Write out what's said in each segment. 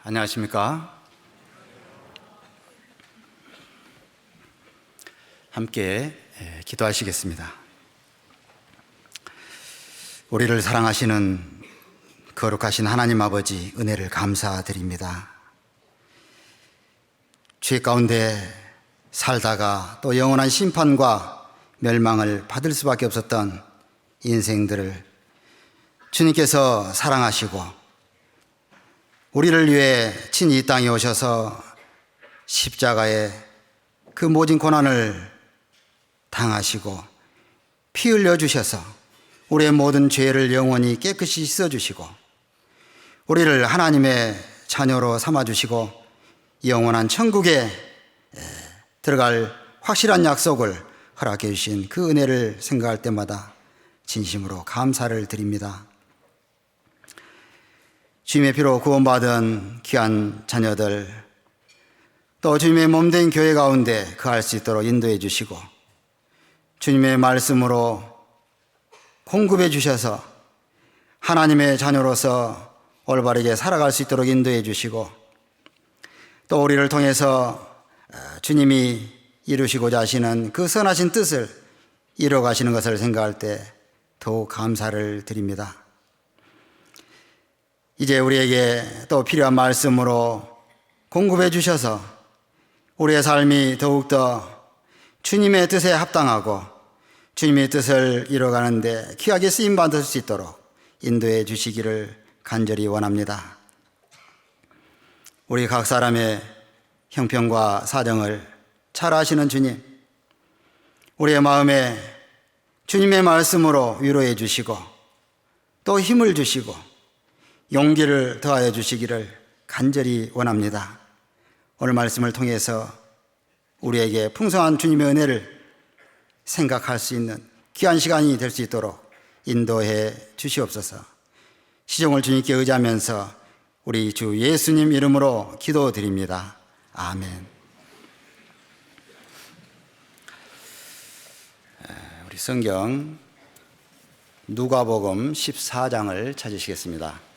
안녕하십니까? 함께 기도하시겠습니다. 우리를 사랑하시는 거룩하신 하나님 아버지, 은혜를 감사드립니다. 죄 가운데 살다가 또 영원한 심판과 멸망을 받을 수밖에 없었던 인생들을 주님께서 사랑하시고 우리를 위해 친히 이 땅에 오셔서 십자가에 그 모진 고난을 당하시고 피 흘려 주셔서 우리의 모든 죄를 영원히 깨끗이 씻어주시고 우리를 하나님의 자녀로 삼아주시고 영원한 천국에 들어갈 확실한 약속을 허락해 주신 그 은혜를 생각할 때마다 진심으로 감사를 드립니다. 주님의 피로 구원받은 귀한 자녀들, 또 주님의 몸된 교회 가운데 거할 수 있도록 인도해 주시고 주님의 말씀으로 공급해 주셔서 하나님의 자녀로서 올바르게 살아갈 수 있도록 인도해 주시고 또 우리를 통해서 주님이 이루시고자 하시는 그 선하신 뜻을 이뤄가시는 것을 생각할 때 더욱 감사를 드립니다. 이제 우리에게 또 필요한 말씀으로 공급해 주셔서 우리의 삶이 더욱더 주님의 뜻에 합당하고 주님의 뜻을 이뤄가는데 귀하게 쓰임받을 수 있도록 인도해 주시기를 간절히 원합니다. 우리 각 사람의 형편과 사정을 잘 아시는 주님, 우리의 마음에 주님의 말씀으로 위로해 주시고 또 힘을 주시고 용기를 더하여 주시기를 간절히 원합니다. 오늘 말씀을 통해서 우리에게 풍성한 주님의 은혜를 생각할 수 있는 귀한 시간이 될 수 있도록 인도해 주시옵소서. 시종을 주님께 의지하면서 우리 주 예수님 이름으로 기도드립니다. 아멘. 우리 성경 누가복음 14장을 찾으시겠습니다.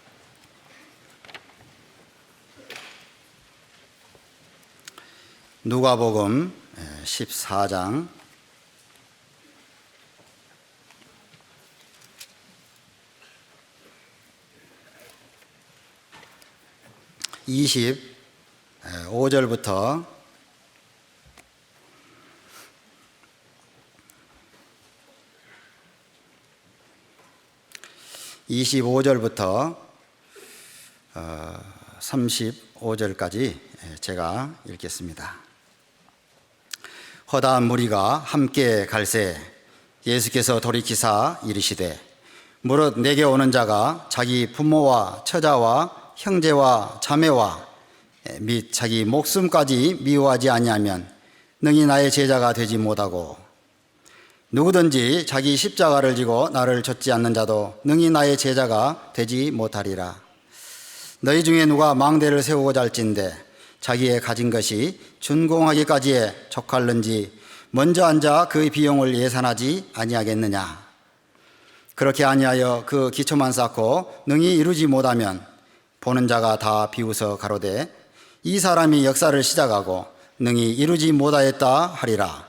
누가복음 14장 25절부터 35절까지 제가 읽겠습니다. 허다한 무리가 함께 갈새 예수께서 돌이키사 이르시되 무릇 내게 오는 자가 자기 부모와 처자와 형제와 자매와 및 자기 목숨까지 미워하지 아니하면 능히 나의 제자가 되지 못하고 누구든지 자기 십자가를 지고 나를 좇지 않는 자도 능히 나의 제자가 되지 못하리라. 너희 중에 누가 망대를 세우고자 할진대 자기의 가진 것이 준공하기까지에 족할는지 먼저 앉아 그 비용을 예산하지 아니하겠느냐. 그렇게 아니하여 그 기초만 쌓고 능히 이루지 못하면 보는 자가 다 비웃어 가로되 이 사람이 역사를 시작하고 능히 이루지 못하였다 하리라.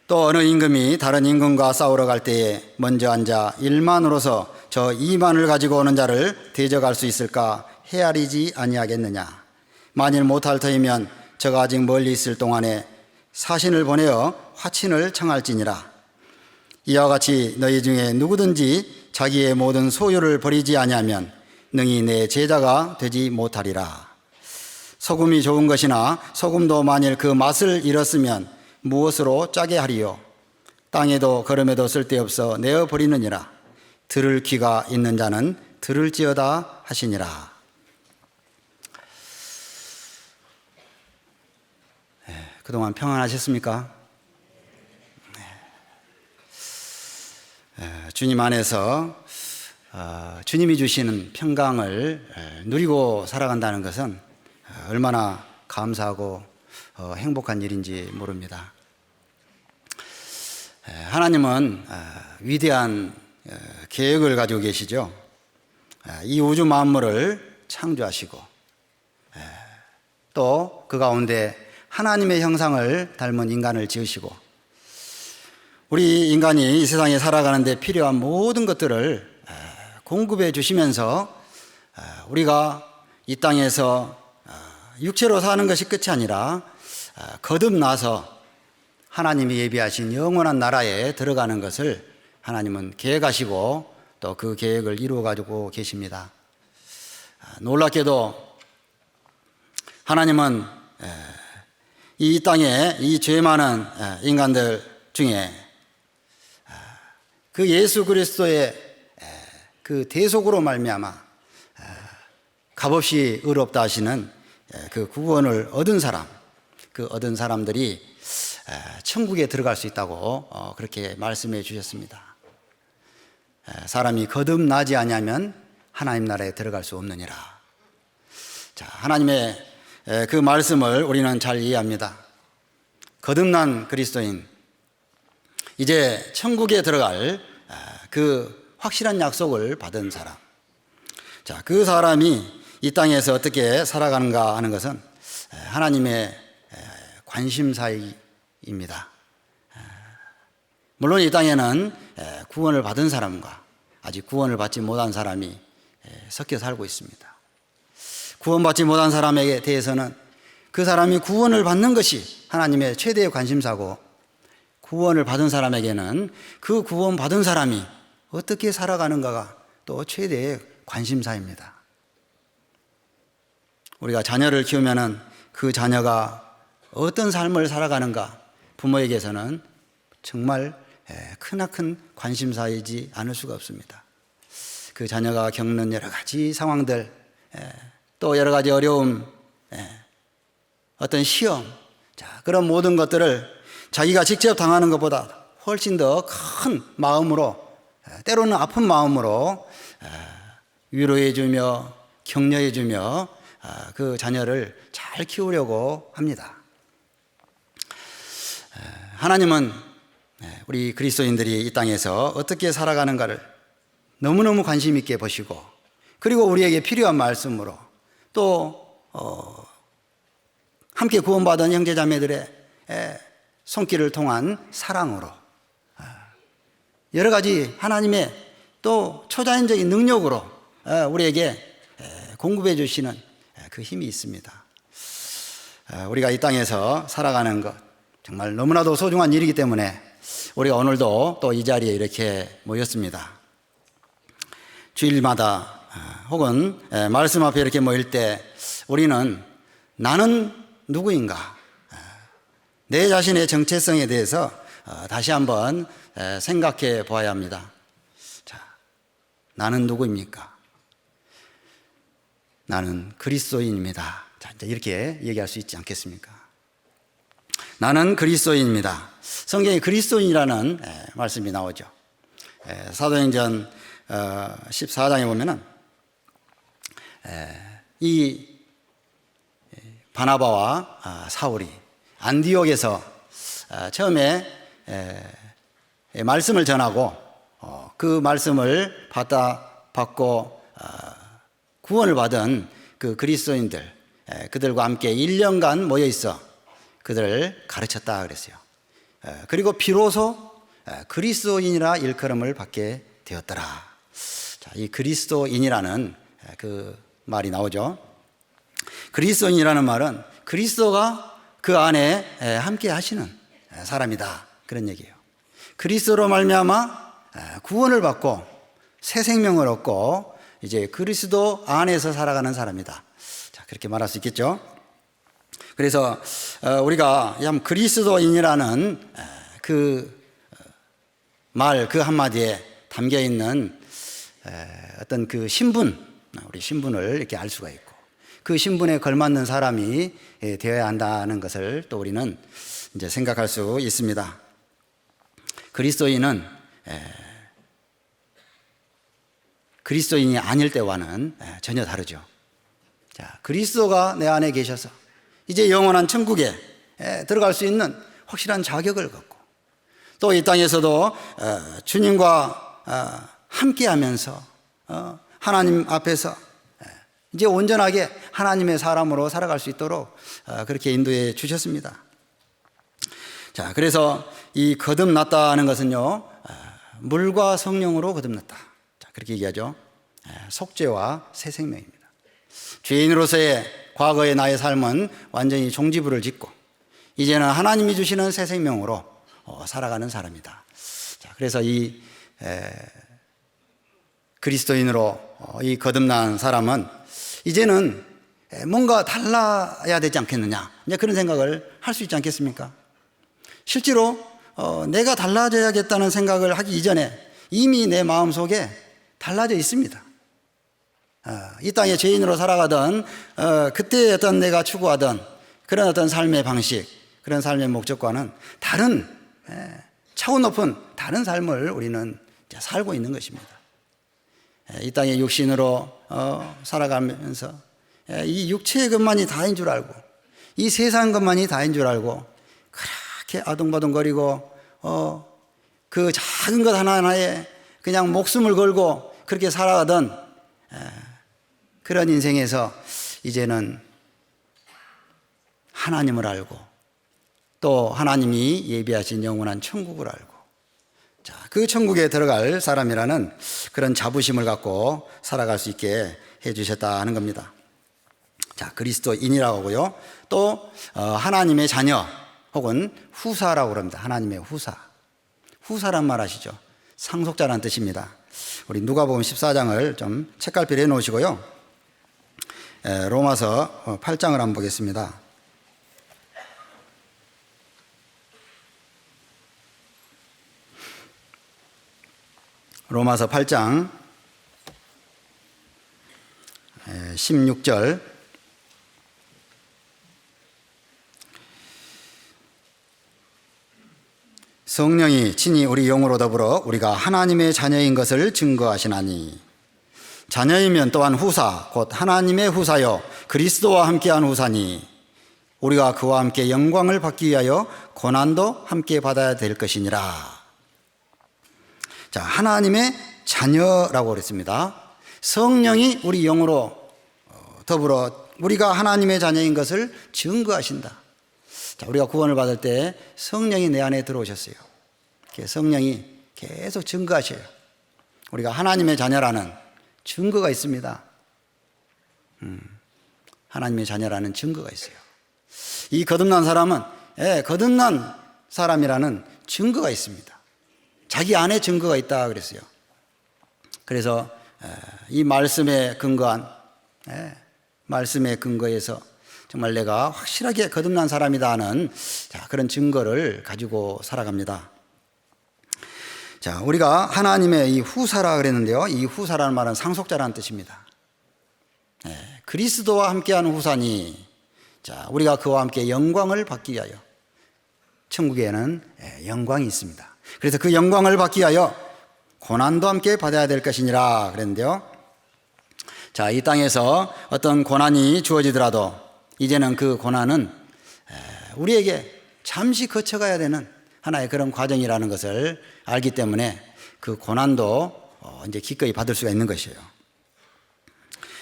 또 어느 임금이 다른 임금과 싸우러 갈 때에 먼저 앉아 1만으로서 저 2만을 가지고 오는 자를 대적할 수 있을까 헤아리지 아니하겠느냐. 만일 못할 터이면 저가 아직 멀리 있을 동안에 사신을 보내어 화친을 청할지니라. 이와 같이 너희 중에 누구든지 자기의 모든 소유를 버리지 아니하면 능히 내 제자가 되지 못하리라. 소금이 좋은 것이나 소금도 만일 그 맛을 잃었으면 무엇으로 짜게 하리요. 땅에도 거름에도 쓸데없어 내어 버리느니라. 들을 귀가 있는 자는 들을지어다 하시니라. 그동안 평안하셨습니까? 주님 안에서 주님이 주시는 평강을 누리고 살아간다는 것은 얼마나 감사하고 행복한 일인지 모릅니다. 하나님은 위대한 계획을 가지고 계시죠. 이 우주 만물을 창조하시고 또 그 가운데 하나님의 형상을 닮은 인간을 지으시고 우리 인간이 이 세상에 살아가는데 필요한 모든 것들을 공급해 주시면서 우리가 이 땅에서 육체로 사는 것이 끝이 아니라 거듭나서 하나님이 예비하신 영원한 나라에 들어가는 것을 하나님은 계획하시고 또 그 계획을 이루어 가지고 계십니다. 놀랍게도 하나님은 이 땅에 이 죄 많은 인간들 중에 그 예수 그리스도의 그 대속으로 말미암아 값없이 의롭다 하시는 그 구원을 얻은 사람, 그 얻은 사람들이 천국에 들어갈 수 있다고 그렇게 말씀해 주셨습니다. 사람이 거듭나지 아니하면 하나님 나라에 들어갈 수 없느니라. 자, 하나님의 그 말씀을 우리는 잘 이해합니다. 거듭난 그리스도인, 이제 천국에 들어갈 그 확실한 약속을 받은 사람. 자, 그 사람이 이 땅에서 어떻게 살아가는가 하는 것은 하나님의 관심사입니다. 물론 이 땅에는 구원을 받은 사람과 아직 구원을 받지 못한 사람이 섞여 살고 있습니다. 구원받지 못한 사람에게 대해서는 그 사람이 구원을 받는 것이 하나님의 최대의 관심사고, 구원을 받은 사람에게는 그 구원받은 사람이 어떻게 살아가는가가 또 최대의 관심사입니다. 우리가 자녀를 키우면은 그 자녀가 어떤 삶을 살아가는가 부모에게서는 정말 크나큰 관심사이지 않을 수가 없습니다. 그 자녀가 겪는 여러 가지 상황들, 또 여러 가지 어려움, 어떤 시험, 자, 그런 모든 것들을 자기가 직접 당하는 것보다 훨씬 더 큰 마음으로, 때로는 아픈 마음으로 위로해주며 격려해주며 그 자녀를 잘 키우려고 합니다. 하나님은 우리 그리스도인들이 이 땅에서 어떻게 살아가는가를 너무너무 관심 있게 보시고, 그리고 우리에게 필요한 말씀으로 또 함께 구원받은 형제자매들의 손길을 통한 사랑으로 여러 가지 하나님의 또 초자연적인 능력으로 우리에게 공급해 주시는 그 힘이 있습니다. 우리가 이 땅에서 살아가는 것 정말 너무나도 소중한 일이기 때문에 우리가 오늘도 또 이 자리에 이렇게 모였습니다. 주일마다 혹은 말씀 앞에 이렇게 모일 때 우리는 나는 누구인가, 내 자신의 정체성에 대해서 다시 한번 생각해 보아야 합니다. 자, 나는 누구입니까? 나는 그리스도인입니다. 자, 이제 이렇게 얘기할 수 있지 않겠습니까? 나는 그리스도인입니다. 성경에 그리스도인이라는 말씀이 나오죠. 사도행전 14장에 보면은 이 바나바와 사울이 안디옥에서 처음에 말씀을 전하고 그 말씀을 받고 구원을 받은 그 그리스도인들, 그들과 함께 1년간 모여 있어 그들을 가르쳤다 그랬어요. 그리고 비로소 그리스도인이라 일컬음을 받게 되었더라. 자, 이 그리스도인이라는 그 말이 나오죠. 그리스도인이라는 말은 그리스도가 그 안에 함께 하시는 사람이다, 그런 얘기예요. 그리스도로 말미암아 구원을 받고 새 생명을 얻고 이제 그리스도 안에서 살아가는 사람이다. 자, 그렇게 말할 수 있겠죠. 그래서 우리가 그리스도인이라는 그 말, 그 한마디에 담겨 있는 어떤 그 신분, 우리 신분을 이렇게 알 수가 있고, 그 신분에 걸맞는 사람이 되어야 한다는 것을 또 우리는 이제 생각할 수 있습니다. 그리스도인은 그리스도인이 아닐 때와는 전혀 다르죠. 자, 그리스도가 내 안에 계셔서 이제 영원한 천국에 들어갈 수 있는 확실한 자격을 갖고, 또 이 땅에서도 주님과 함께 하면서 하나님 앞에서 이제 온전하게 하나님의 사람으로 살아갈 수 있도록 그렇게 인도해 주셨습니다. 자, 그래서 이 거듭났다는 것은요, 물과 성령으로 거듭났다. 자, 그렇게 얘기하죠. 속죄와 새 생명입니다. 죄인으로서의 과거의 나의 삶은 완전히 종지부를 짓고 이제는 하나님이 주시는 새 생명으로 살아가는 사람이다. 자, 그래서 이 그리스도인으로 이 거듭난 사람은 이제는 뭔가 달라야 되지 않겠느냐, 이제 그런 생각을 할 수 있지 않겠습니까? 실제로 내가 달라져야겠다는 생각을 하기 이전에 이미 내 마음속에 달라져 있습니다. 이 땅에 죄인으로 살아가던 그때 어떤 내가 추구하던 그런 어떤 삶의 방식, 그런 삶의 목적과는 다른 차원 높은 다른 삶을 우리는 살고 있는 것입니다. 이 땅에 육신으로 살아가면서 이 육체의 것만이 다인 줄 알고 이 세상 것만이 다인 줄 알고 그렇게 아둥바둥거리고 그 작은 것 하나하나에 그냥 목숨을 걸고 그렇게 살아가던 그런 인생에서 이제는 하나님을 알고 또 하나님이 예비하신 영원한 천국을 알고, 자, 그 천국에 들어갈 사람이라는 그런 자부심을 갖고 살아갈 수 있게 해주셨다는 겁니다. 자, 그리스도인이라고 하고요. 또 하나님의 자녀 혹은 후사라고 그럽니다. 하나님의 후사. 후사란 말 아시죠? 상속자라는 뜻입니다. 우리 누가복음 14장을 좀 책갈피로 해놓으시고요. 로마서 8장을 한번 보겠습니다. 로마서 8장 16절. 성령이 친히 우리 영으로 더불어 우리가 하나님의 자녀인 것을 증거하시나니, 자녀이면 또한 후사 곧 하나님의 후사여 그리스도와 함께한 후사니 우리가 그와 함께 영광을 받기 위하여 고난도 함께 받아야 될 것이니라. 자, 하나님의 자녀라고 그랬습니다. 성령이 우리 영으로 더불어 우리가 하나님의 자녀인 것을 증거하신다. 자, 우리가 구원을 받을 때 성령이 내 안에 들어오셨어요. 성령이 계속 증거하셔요. 우리가 하나님의 자녀라는 증거가 있습니다. 하나님의 자녀라는 증거가 있어요. 이 거듭난 사람은 거듭난 사람이라는 증거가 있습니다. 자기 안에 증거가 있다 그랬어요. 그래서 이 말씀에 근거한 말씀의 근거에서 정말 내가 확실하게 거듭난 사람이다 하는 그런 증거를 가지고 살아갑니다. 자, 우리가 하나님의 이 후사라 그랬는데요. 이 후사라는 말은 상속자라는 뜻입니다. 그리스도와 함께하는 후사니, 자, 우리가 그와 함께 영광을 받기 위하여, 천국에는 영광이 있습니다. 그래서 그 영광을 받기 위하여 고난도 함께 받아야 될 것이니라 그랬는데요. 자, 이 땅에서 어떤 고난이 주어지더라도 이제는 그 고난은 우리에게 잠시 거쳐가야 되는 하나의 그런 과정이라는 것을 알기 때문에 그 고난도 이제 기꺼이 받을 수가 있는 것이에요.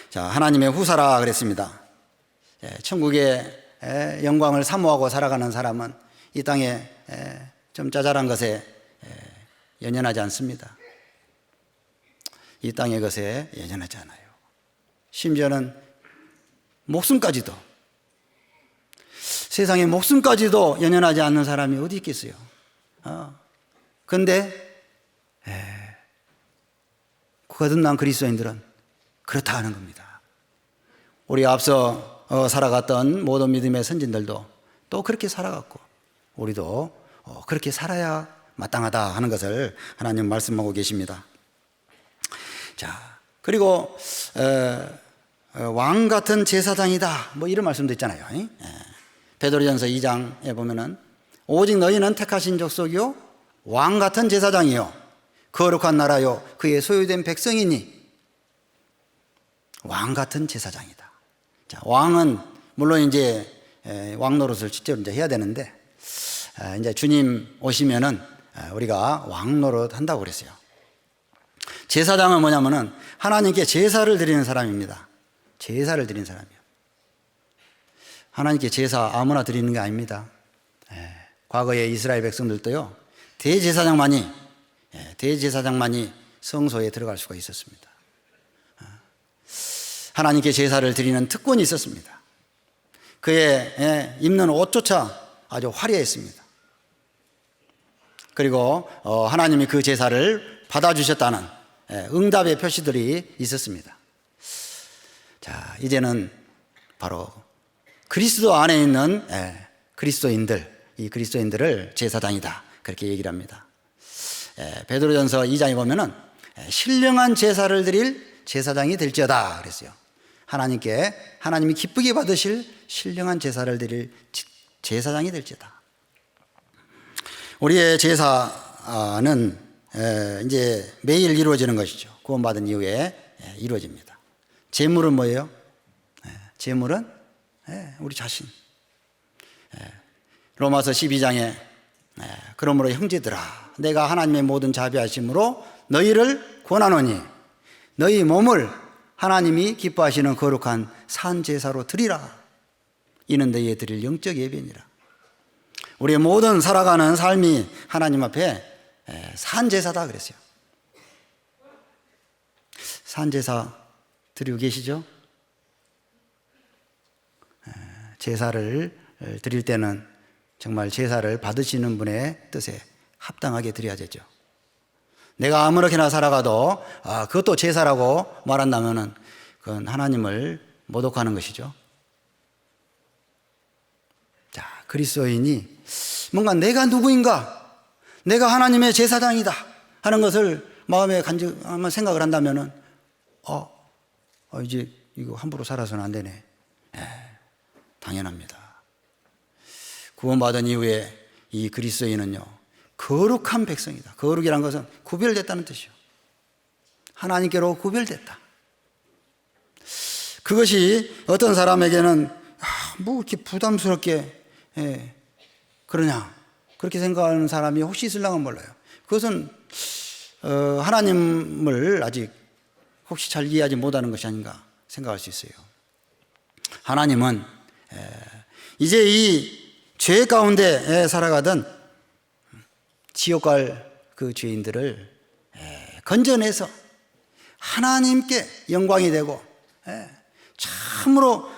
자, 하나님의 후사라 그랬습니다. 천국의 영광을 사모하고 살아가는 사람은 이 땅에 좀 짜잘한 것에 연연하지 않습니다. 이 땅의 것에 연연하지 않아요. 심지어는 목숨까지도, 세상의 목숨까지도 연연하지 않는 사람이 어디 있겠어요. 그런데 거듭난 그리스도인들은 그렇다 하는 겁니다. 우리 앞서 살아갔던 모든 믿음의 선진들도 또 그렇게 살아갔고 우리도 그렇게 살아야 마땅하다 하는 것을 하나님 말씀하고 계십니다. 자, 그리고 왕 같은 제사장이다, 뭐 이런 말씀도 있잖아요. 베드로전서 2장에 보면은 오직 너희는 택하신 족속이요 왕 같은 제사장이요 거룩한 나라요 그의 소유된 백성이니. 왕 같은 제사장이다. 자, 왕은 물론 이제 왕 노릇을 실제로 이제 해야 되는데 이제 주님 오시면은 우리가 왕 노릇 한다고 그랬어요. 제사장은 뭐냐면은 하나님께 제사를 드리는 사람입니다. 제사를 드린 사람이에요. 하나님께 제사 아무나 드리는 게 아닙니다. 과거에 이스라엘 백성들도요, 대제사장만이 성소에 들어갈 수가 있었습니다. 하나님께 제사를 드리는 특권이 있었습니다. 그의 입는 옷조차 아주 화려했습니다. 그리고 하나님이 그 제사를 받아주셨다는 응답의 표시들이 있었습니다. 자, 이제는 바로 그리스도 안에 있는 이 그리스도인들을 제사장이다, 그렇게 얘기를 합니다. 베드로전서 2장에 보면은 신령한 제사를 드릴 제사장이 될지어다 그랬어요. 하나님이 기쁘게 받으실 신령한 제사를 드릴 제사장이 될지어다. 우리의 제사는 이제 매일 이루어지는 것이죠. 구원받은 이후에 이루어집니다. 제물은 뭐예요? 제물은 우리 자신. 로마서 12장에 그러므로 형제들아, 내가 하나님의 모든 자비하심으로 너희를 권하노니 너희 몸을 하나님이 기뻐하시는 거룩한 산 제사로 드리라. 이는 너희의 드릴 영적 예배니라. 우리의 모든 살아가는 삶이 하나님 앞에 산 제사다 그랬어요. 산 제사 드리고 계시죠? 제사를 드릴 때는 정말 제사를 받으시는 분의 뜻에 합당하게 드려야 되죠. 내가 아무렇게나 살아가도 그것도 제사라고 말한다면 그건 하나님을 모독하는 것이죠. 자, 그리스도인이 뭔가 내가 누구인가, 내가 하나님의 제사장이다 하는 것을 마음에 한번 생각을 한다면 이제 이거 함부로 살아서는 안 되네. 당연합니다. 구원받은 이후에 이 그리스도인은요, 거룩한 백성이다. 거룩이란 것은 구별됐다는 뜻이요. 하나님께로 구별됐다. 그것이 어떤 사람에게는 뭐 이렇게 부담스럽게 그러냐, 그렇게 생각하는 사람이 혹시 있을랑은 몰라요. 그것은 하나님을 아직 혹시 잘 이해하지 못하는 것이 아닌가 생각할 수 있어요. 하나님은 이제 이 죄 가운데 살아가던 지옥 갈 그 죄인들을 건져내서 하나님께 영광이 되고 참으로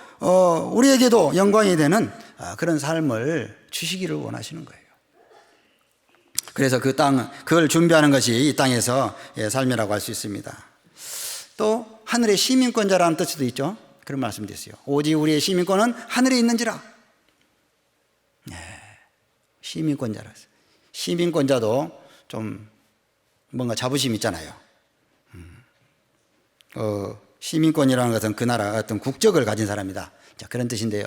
우리에게도 영광이 되는 그런 삶을 주시기를 원하시는 거예요. 그래서 그걸 준비하는 것이 이 땅에서 삶이라고 할 수 있습니다. 또 하늘의 시민권자라는 뜻도 있죠. 그런 말씀도 있어요. 오직 우리의 시민권은 하늘에 있는지라. 시민권자라. 시민권자도 좀 뭔가 자부심 있잖아요. 시민권이라는 것은 그 나라 어떤 국적을 가진 사람이다, 자, 그런 뜻인데요.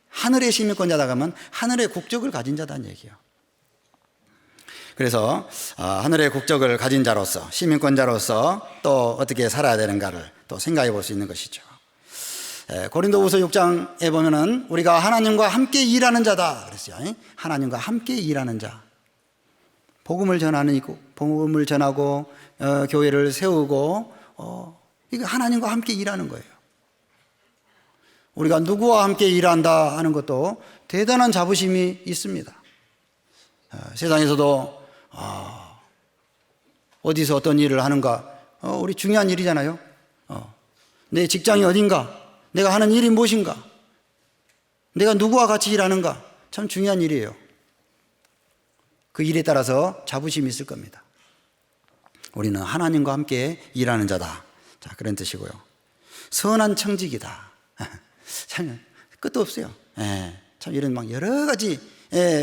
하늘의 시민권자다 하면 하늘의 국적을 가진 자다는 얘기예요. 그래서 하늘의 국적을 가진 자로서, 시민권자로서 또 어떻게 살아야 되는가를 또 생각해 볼 수 있는 것이죠. 고린도후서 6장에 보면은 우리가 하나님과 함께 일하는 자다 그랬어요. 하나님과 함께 일하는 자, 복음을 전하고 교회를 세우고 이거 하나님과 함께 일하는 거예요. 우리가 누구와 함께 일한다 하는 것도 대단한 자부심이 있습니다. 세상에서도 어디서 어떤 일을 하는가, 우리 중요한 일이잖아요. 내 직장이 어딘가, 내가 하는 일이 무엇인가, 내가 누구와 같이 일하는가, 참 중요한 일이에요. 그 일에 따라서 자부심이 있을 겁니다. 우리는 하나님과 함께 일하는 자다, 자, 그런 뜻이고요. 선한 청직이다. 참 끝도 없어요. 참 이런 막 여러 가지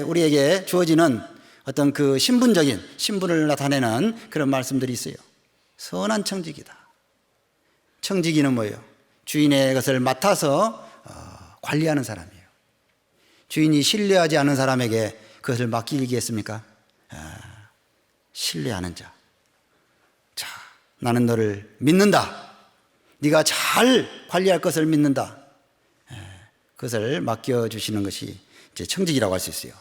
우리에게 주어지는 어떤 그 신분을 나타내는 그런 말씀들이 있어요. 선한 청직이다. 청지기는 뭐예요? 주인의 것을 맡아서 관리하는 사람이에요. 주인이 신뢰하지 않는 사람에게 그것을 맡기겠습니까? 신뢰하는 자. 자, 나는 너를 믿는다. 네가 잘 관리할 것을 믿는다. 그것을 맡겨주시는 것이 이제 청지기라고 할 수 있어요.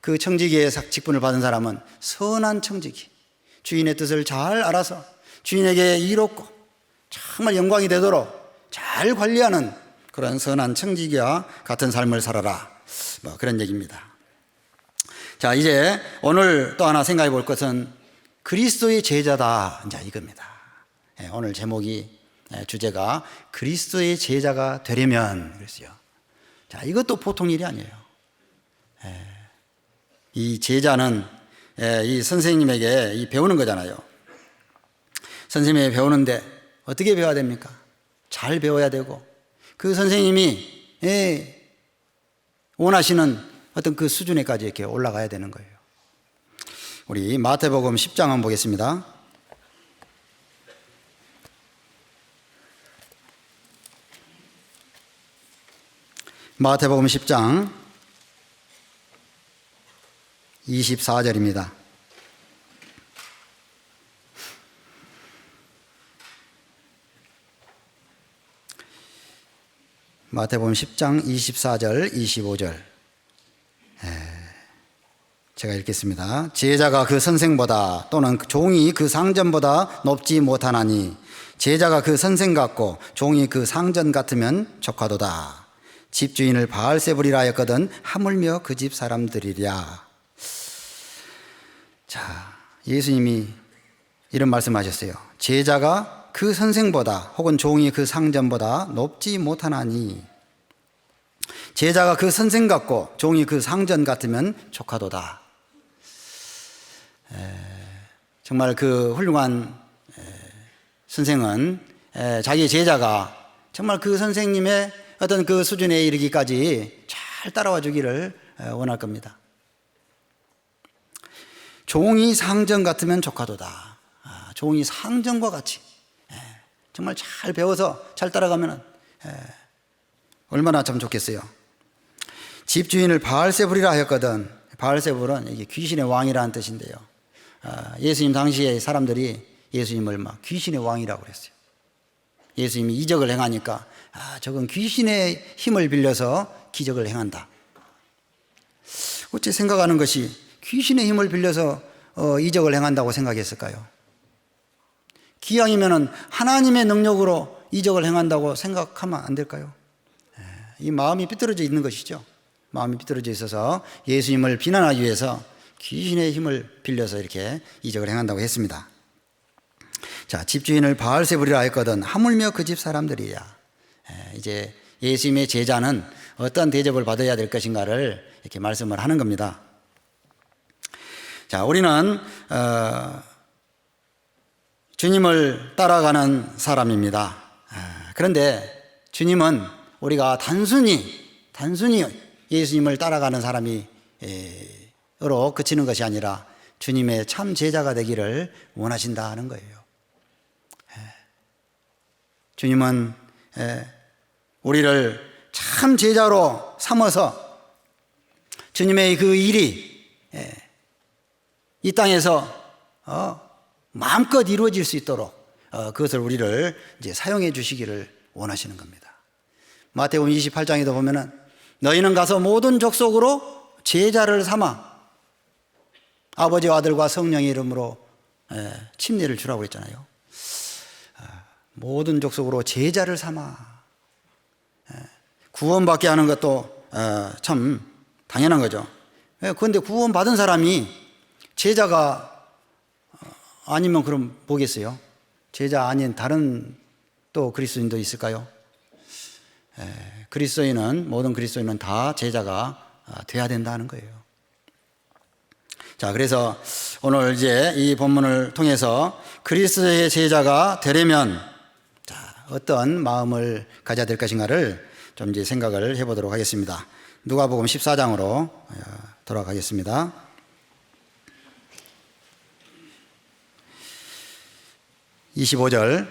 그 청지기의 직분을 받은 사람은 선한 청지기, 주인의 뜻을 잘 알아서 주인에게 이롭고 정말 영광이 되도록 잘 관리하는 그런 선한 청지기와 같은 삶을 살아라. 뭐 그런 얘기입니다. 자, 이제 오늘 또 하나 생각해 볼 것은 그리스도의 제자다. 이제 이겁니다. 오늘 제목이, 주제가 그리스도의 제자가 되려면 그랬어요. 자, 이것도 보통 일이 아니에요. 이 제자는 이 선생님에게 배우는 거잖아요. 선생님에게 배우는데 어떻게 배워야 됩니까? 잘 배워야 되고 그 선생님이 원하시는 어떤 그 수준에까지 이렇게 올라가야 되는 거예요. 우리 마태복음 10장 한번 보겠습니다. 마태복음 10장 24절입니다. 마태복음 10장 24절 25절 제가 읽겠습니다. 제자가 그 선생보다 또는 종이 그 상전보다 높지 못하나니 제자가 그 선생 같고 종이 그 상전 같으면 족하도다. 집주인을 바알세불이라 하였거든 하물며 그 집 사람들이랴. 자, 예수님이 이런 말씀하셨어요. 제자가 그 선생보다 혹은 종이 그 상전보다 높지 못하나니 제자가 그 선생 같고 종이 그 상전 같으면 족하도다. 정말 그 훌륭한 선생은 자기 제자가 정말 그 선생님의 어떤 그 수준에 이르기까지 잘 따라와 주기를 원할 겁니다. 종이 상전 같으면 족하도다. 종이 상전과 같이 정말 잘 배워서 잘 따라가면 얼마나 참 좋겠어요. 집주인을 바알세불이라 하였거든. 바알세불은 이게 귀신의 왕이라는 뜻인데요. 예수님 당시에 사람들이 예수님을 막 귀신의 왕이라고 그랬어요. 예수님이 이적을 행하니까 저건 귀신의 힘을 빌려서 기적을 행한다. 어째 생각하는 것이 귀신의 힘을 빌려서 이적을 행한다고 생각했을까요? 기왕이면 하나님의 능력으로 이적을 행한다고 생각하면 안 될까요? 이 마음이 삐뚤어져 있는 것이죠. 마음이 삐뚤어져 있어서 예수님을 비난하기 위해서 귀신의 힘을 빌려서 이렇게 이적을 행한다고 했습니다. 자, 집주인을 바알세불이라 했거든 하물며 그 집 사람들이야. 이제 예수님의 제자는 어떤 대접을 받아야 될 것인가를 이렇게 말씀을 하는 겁니다. 자, 우리는 주님을 따라가는 사람입니다. 그런데 주님은 우리가 단순히 예수님을 따라가는 사람이 으로 그치는 것이 아니라 주님의 참 제자가 되기를 원하신다는 거예요. 주님은 우리를 참 제자로 삼아서 주님의 그 일이 이 땅에서 마음껏 이루어질 수 있도록 그것을 우리를 이제 사용해 주시기를 원하시는 겁니다. 마태복음 28장에도 보면은 너희는 가서 모든 족속으로 제자를 삼아 아버지와 아들과 성령의 이름으로 침례를 주라고 했잖아요. 모든 족속으로 제자를 삼아 구원받게 하는 것도 참 당연한 거죠. 그런데 구원받은 사람이 제자가 아니면 그럼 뭐겠어요? 제자 아닌 다른 또 그리스도인도 있을까요? 모든 그리스도인은 다 제자가 돼야 된다는 거예요. 자, 그래서 오늘 이제 이 본문을 통해서 그리스도의 제자가 되려면 어떤 마음을 가져야 될 것인가를 좀 이제 생각을 해보도록 하겠습니다. 누가복음 14장으로 돌아가겠습니다. 25절,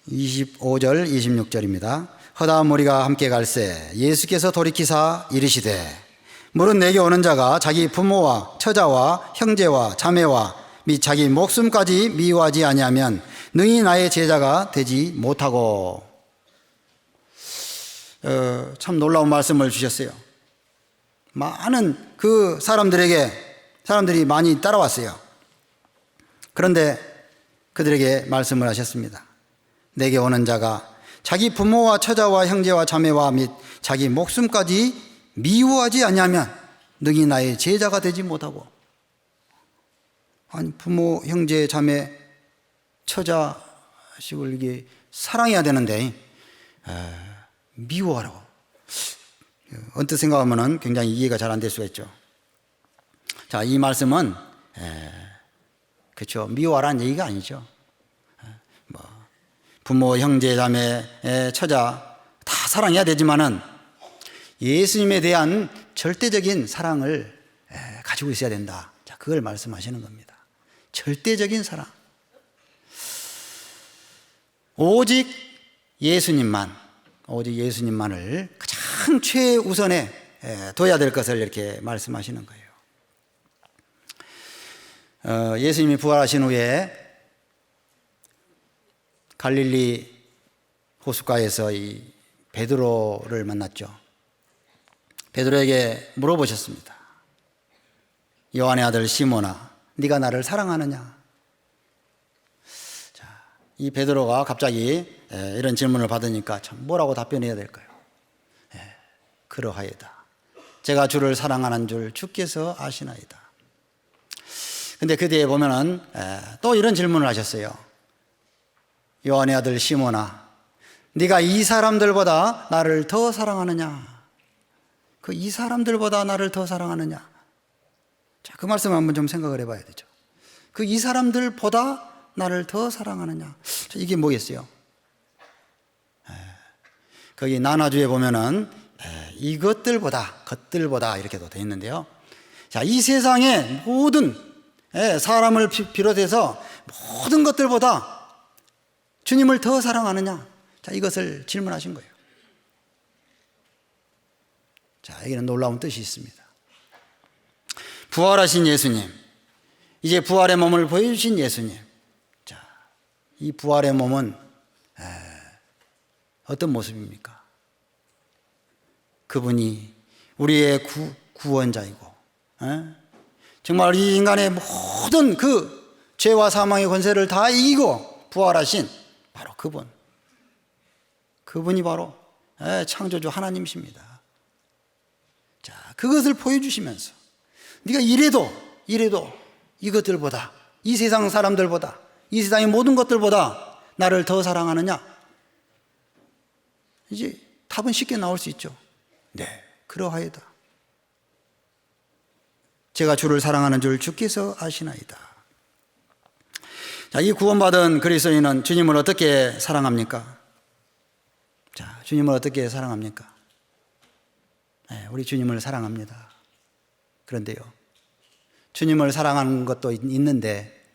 26절입니다. 허다한 무리가 함께 갈새 예수께서 돌이키사 이르시되 무릇 내게 오는 자가 자기 부모와 처자와 형제와 자매와 및 자기 목숨까지 미워하지 아니하면 능히 나의 제자가 되지 못하고. 참 놀라운 말씀을 주셨어요. 많은 그 사람들이 많이 따라왔어요. 그런데 그들에게 말씀을 하셨습니다. 내게 오는 자가 자기 부모와 처자와 형제와 자매와 및 자기 목숨까지 미워하지 아니하면 능히 나의 제자가 되지 못하고. 아니, 부모, 형제, 자매, 처자식을 이게 사랑해야 되는데 미워하라고. 언뜻 생각하면 굉장히 이해가 잘 안 될 수가 있죠. 자, 이 말씀은 그렇죠, 미워하라는 얘기가 아니죠. 부모, 형제, 자매, 처자 다 사랑해야 되지만은 예수님에 대한 절대적인 사랑을 가지고 있어야 된다. 자, 그걸 말씀하시는 겁니다. 절대적인 사랑. 오직 예수님만을 가장 최우선에 둬야 될 것을 이렇게 말씀하시는 거예요. 예수님이 부활하신 후에 갈릴리 호숫가에서 이 베드로를 만났죠. 베드로에게 물어보셨습니다. 요한의 아들 시몬아, 네가 나를 사랑하느냐? 자, 이 베드로가 갑자기 이런 질문을 받으니까 참 뭐라고 답변해야 될까요? 그러하이다. 제가 주를 사랑하는 줄 주께서 아시나이다. 근데 그 뒤에 보면은 또 이런 질문을 하셨어요. 요한의 아들 시몬아, 네가 이 사람들보다 나를 더 사랑하느냐? 그 이 사람들보다 나를 더 사랑하느냐? 자, 그 말씀을 한번 좀 생각을 해봐야 되죠. 그 이 사람들보다 나를 더 사랑하느냐? 자, 이게 뭐겠어요? 거기 나나주에 보면은 것들보다 이렇게도 되어 있는데요. 자, 이 세상의 모든 사람을 비롯해서 모든 것들보다 주님을 더 사랑하느냐? 자, 이것을 질문하신 거예요. 자, 여기는 놀라운 뜻이 있습니다. 부활하신 예수님, 이제 부활의 몸을 보여주신 예수님. 자, 이 부활의 몸은 어떤 모습입니까? 그분이 우리의 구원자이고, 정말 이 인간의 모든 그 죄와 사망의 권세를 다 이기고 부활하신 바로 그분이 바로 창조주 하나님이십니다. 자, 그것을 보여주시면서 네가 이래도 이것들보다, 이 세상 사람들보다, 이 세상의 모든 것들보다 나를 더 사랑하느냐? 이제 답은 쉽게 나올 수 있죠. 네, 그러하이다. 제가 주를 사랑하는 줄 주께서 아시나이다. 자, 이 구원받은 그리스도인은 주님을 어떻게 사랑합니까? 자, 주님을 어떻게 사랑합니까? 네, 우리 주님을 사랑합니다. 그런데요, 주님을 사랑하는 것도 있는데,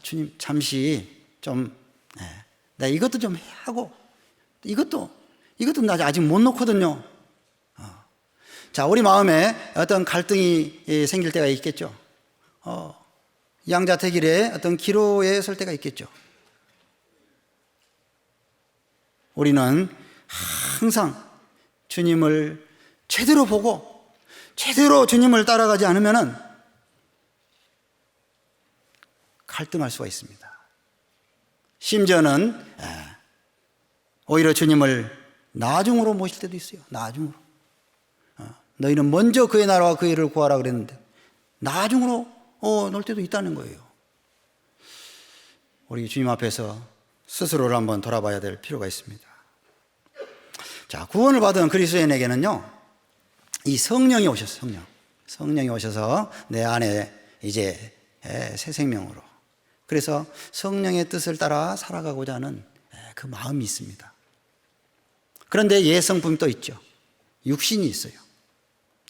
주님 잠시 좀, 나 이것도 좀 하고, 이것도 나 아직 못 놓거든요. 자, 우리 마음에 어떤 갈등이 생길 때가 있겠죠. 양자택일에 어떤 기로에 설 때가 있겠죠. 우리는 항상 주님을 제대로 보고 제대로 주님을 따라가지 않으면 갈등할 수가 있습니다. 심지어는 오히려 주님을 나중으로 모실 때도 있어요. 나중으로. 너희는 먼저 그의 나라와 그의 일을 구하라 그랬는데 나중으로 놓을 때도 있다는 거예요. 우리 주님 앞에서 스스로를 한번 돌아봐야 될 필요가 있습니다. 자, 구원을 받은 그리스도인에게는요, 이 성령이 오셨어요. 성령이 오셔서 내 안에 이제 새 생명으로, 그래서 성령의 뜻을 따라 살아가고자 하는 그 마음이 있습니다. 그런데 예성품이 또 있죠. 육신이 있어요.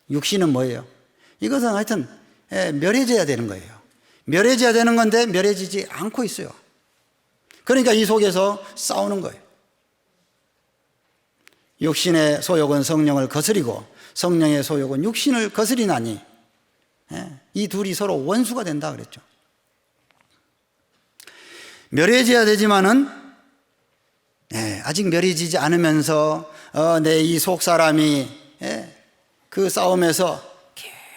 육신은 뭐예요? 이것은 하여튼 멸해져야 되는 거예요. 멸해져야 되는 건데 멸해지지 않고 있어요. 그러니까 이 속에서 싸우는 거예요. 육신의 소욕은 성령을 거스리고 성령의 소욕은 육신을 거스리나니 이 둘이 서로 원수가 된다 그랬죠. 멸해져야 되지만은 아직 멸해지지 않으면서 내 이 속 사람이 그 싸움에서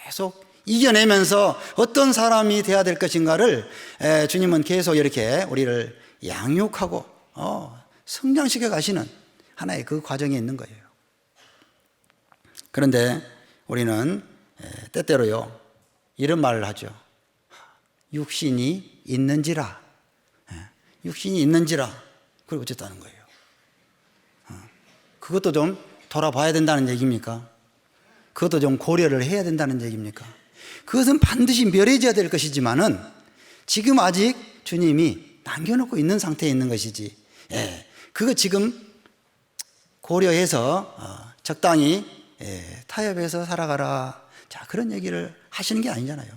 계속 이겨내면서 어떤 사람이 돼야 될 것인가를 주님은 계속 이렇게 우리를 양육하고 성장시켜 가시는 하나의 그 과정에 있는 거예요. 그런데 우리는 때때로요 이런 말을 하죠. 육신이 있는지라. 육신이 있는지라. 그리고 어쨌다는 거예요. 그것도 좀 돌아봐야 된다는 얘기입니까? 그것도 좀 고려를 해야 된다는 얘기입니까? 그것은 반드시 멸해져야 될 것이지만은 지금 아직 주님이 남겨놓고 있는 상태에 있는 것이지. 그거 지금 고려해서 적당히 타협해서 살아가라. 자, 그런 얘기를 하시는 게 아니잖아요.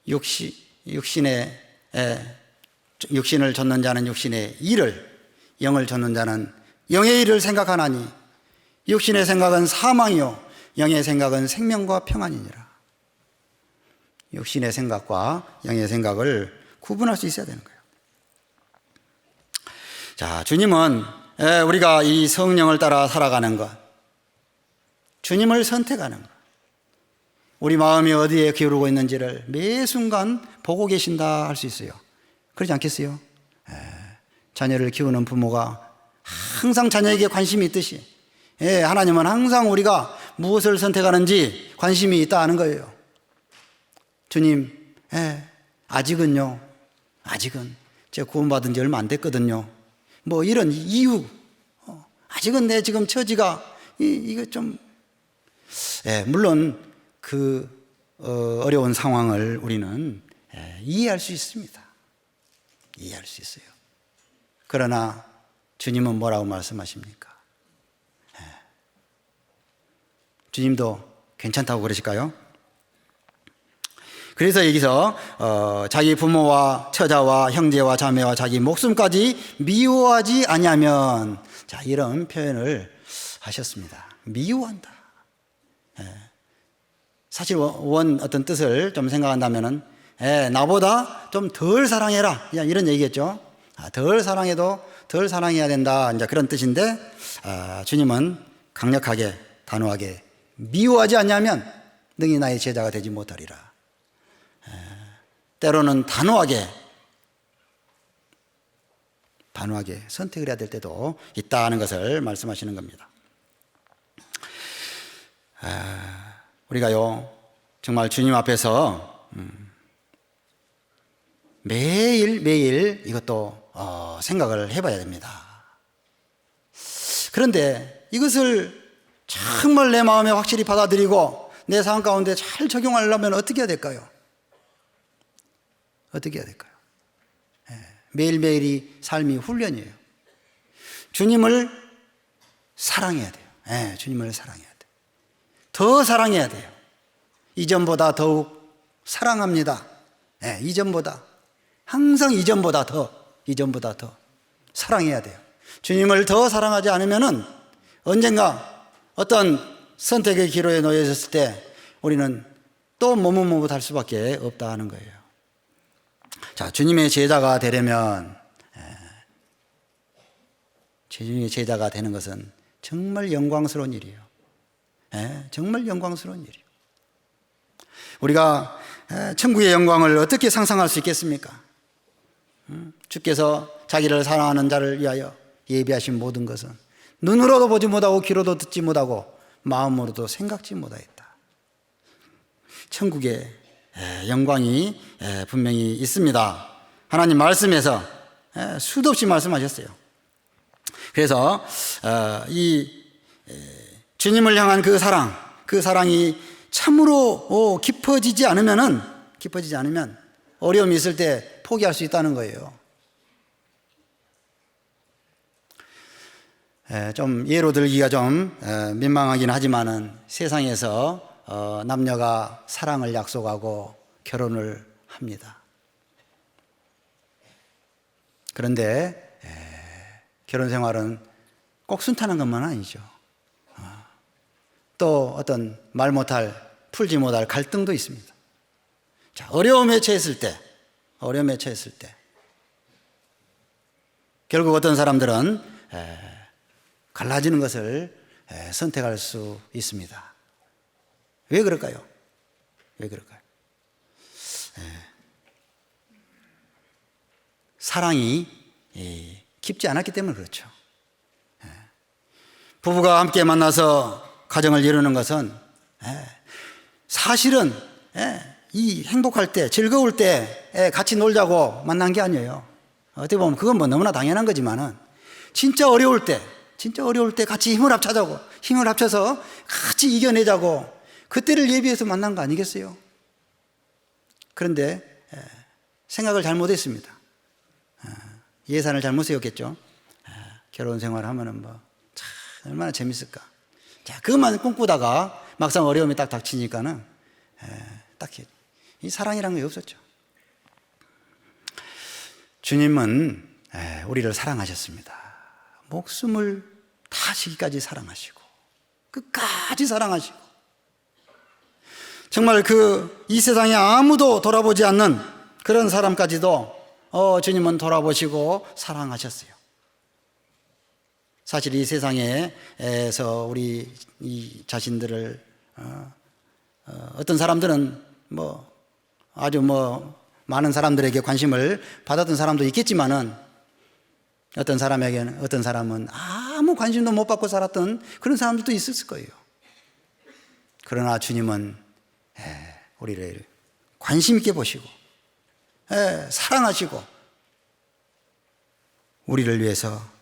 육신을 좇는 자는 육신의 일을, 영을 좇는 자는 영의 일을 생각하나니 육신의 생각은 사망이요 영의 생각은 생명과 평안이니라. 육신의 생각과 영의 생각을 구분할 수 있어야 되는 거예요. 자, 주님은 우리가 이 성령을 따라 살아가는 것, 주님을 선택하는 것, 우리 마음이 어디에 기울고 있는지를 매 순간 보고 계신다 할 수 있어요. 그렇지 않겠어요? 자녀를 키우는 부모가 항상 자녀에게 관심이 있듯이 하나님은 항상 우리가 무엇을 선택하는지 관심이 있다 하는 거예요. 주님, 아직은 제가 구원받은 지 얼마 안 됐거든요. 뭐 이런 이유, 아직은 내 지금 처지가 이거 좀 물론 그 어려운 상황을 우리는 이해할 수 있습니다. 이해할 수 있어요. 그러나 주님은 뭐라고 말씀하십니까? 주님도 괜찮다고 그러실까요? 그래서 여기서 자기 부모와 처자와 형제와 자매와 자기 목숨까지 미워하지 아니하면, 자, 이런 표현을 하셨습니다. 미워한다. 사실 원 어떤 뜻을 좀 생각한다면은 나보다 좀 덜 사랑해라, 이런 얘기겠죠. 덜 사랑해도 덜 사랑해야 된다, 이제 그런 뜻인데, 주님은 강력하게 단호하게 미워하지 않냐면 능히 나의 제자가 되지 못하리라. 때로는 단호하게 선택을 해야 될 때도 있다는 것을 말씀하시는 겁니다. 우리가요 정말 주님 앞에서 매일 이것도 생각을 해봐야 됩니다. 그런데 이것을 정말 내 마음에 확실히 받아들이고 내 삶 가운데 잘 적용하려면 어떻게 해야 될까요? 어떻게 해야 될까요? 매일매일이 삶이 훈련이에요. 주님을 사랑해야 돼요. 주님을 사랑해야 돼요. 더 사랑해야 돼요. 이전보다 더욱 사랑합니다. 이전보다, 항상 이전보다 더 사랑해야 돼요. 주님을 더 사랑하지 않으면은 언젠가 어떤 선택의 기로에 놓여졌을 때 우리는 또 머뭇머뭇할 수밖에 없다 하는 거예요. 자, 주님의 제자가 되려면, 주님의 제자가 되는 것은 정말 영광스러운 일이에요. 정말 영광스러운 일이에요. 우리가 천국의 영광을 어떻게 상상할 수 있겠습니까? 주께서 자기를 사랑하는 자를 위하여 예비하신 모든 것은 눈으로도 보지 못하고 귀로도 듣지 못하고 마음으로도 생각지 못하였다. 천국의 영광이 분명히 있습니다. 하나님 말씀에서 수도 없이 말씀하셨어요. 그래서 이 주님을 향한 그 사랑이 참으로 깊어지지 않으면 어려움이 있을 때 포기할 수 있다는 거예요. 좀 예로 들기가 좀 민망하긴 하지만은 세상에서 남녀가 사랑을 약속하고 결혼을 합니다. 그런데 결혼 생활은 꼭 순탄한 것만 아니죠. 또 어떤 풀지 못할 갈등도 있습니다. 자, 어려움에 처했을 때 결국 어떤 사람들은 갈라지는 것을 선택할 수 있습니다. 왜 그럴까요? 왜 그럴까요? 사랑이 깊지 않았기 때문에 그렇죠. 부부가 함께 만나서 가정을 이루는 것은 사실은 이 행복할 때, 즐거울 때 같이 놀자고 만난 게 아니에요. 어떻게 보면 그건 뭐 너무나 당연한 거지만은 진짜 어려울 때 같이 힘을 합쳐자고, 힘을 합쳐서 같이 이겨내자고 그때를 예비해서 만난 거 아니겠어요? 그런데 생각을 잘못했습니다. 예산을 잘못 세웠겠죠. 결혼 생활 하면은 뭐 참 얼마나 재밌을까. 자, 그것만 꿈꾸다가 막상 어려움이 딱 닥치니까는 딱히 이 사랑이라는 게 없었죠. 주님은 우리를 사랑하셨습니다. 목숨을 다하시기까지 사랑하시고 끝까지 사랑하시고 정말 이 세상에 아무도 돌아보지 않는 그런 사람까지도 주님은 돌아보시고 사랑하셨어요. 사실 이 세상에서 우리 이 자신들을 어떤 사람들은 아주 많은 사람들에게 관심을 받았던 사람도 있겠지만은 어떤 사람은 아무 관심도 못 받고 살았던 그런 사람들도 있었을 거예요. 그러나 주님은 우리를 관심 있게 보시고 사랑하시고 우리를 위해서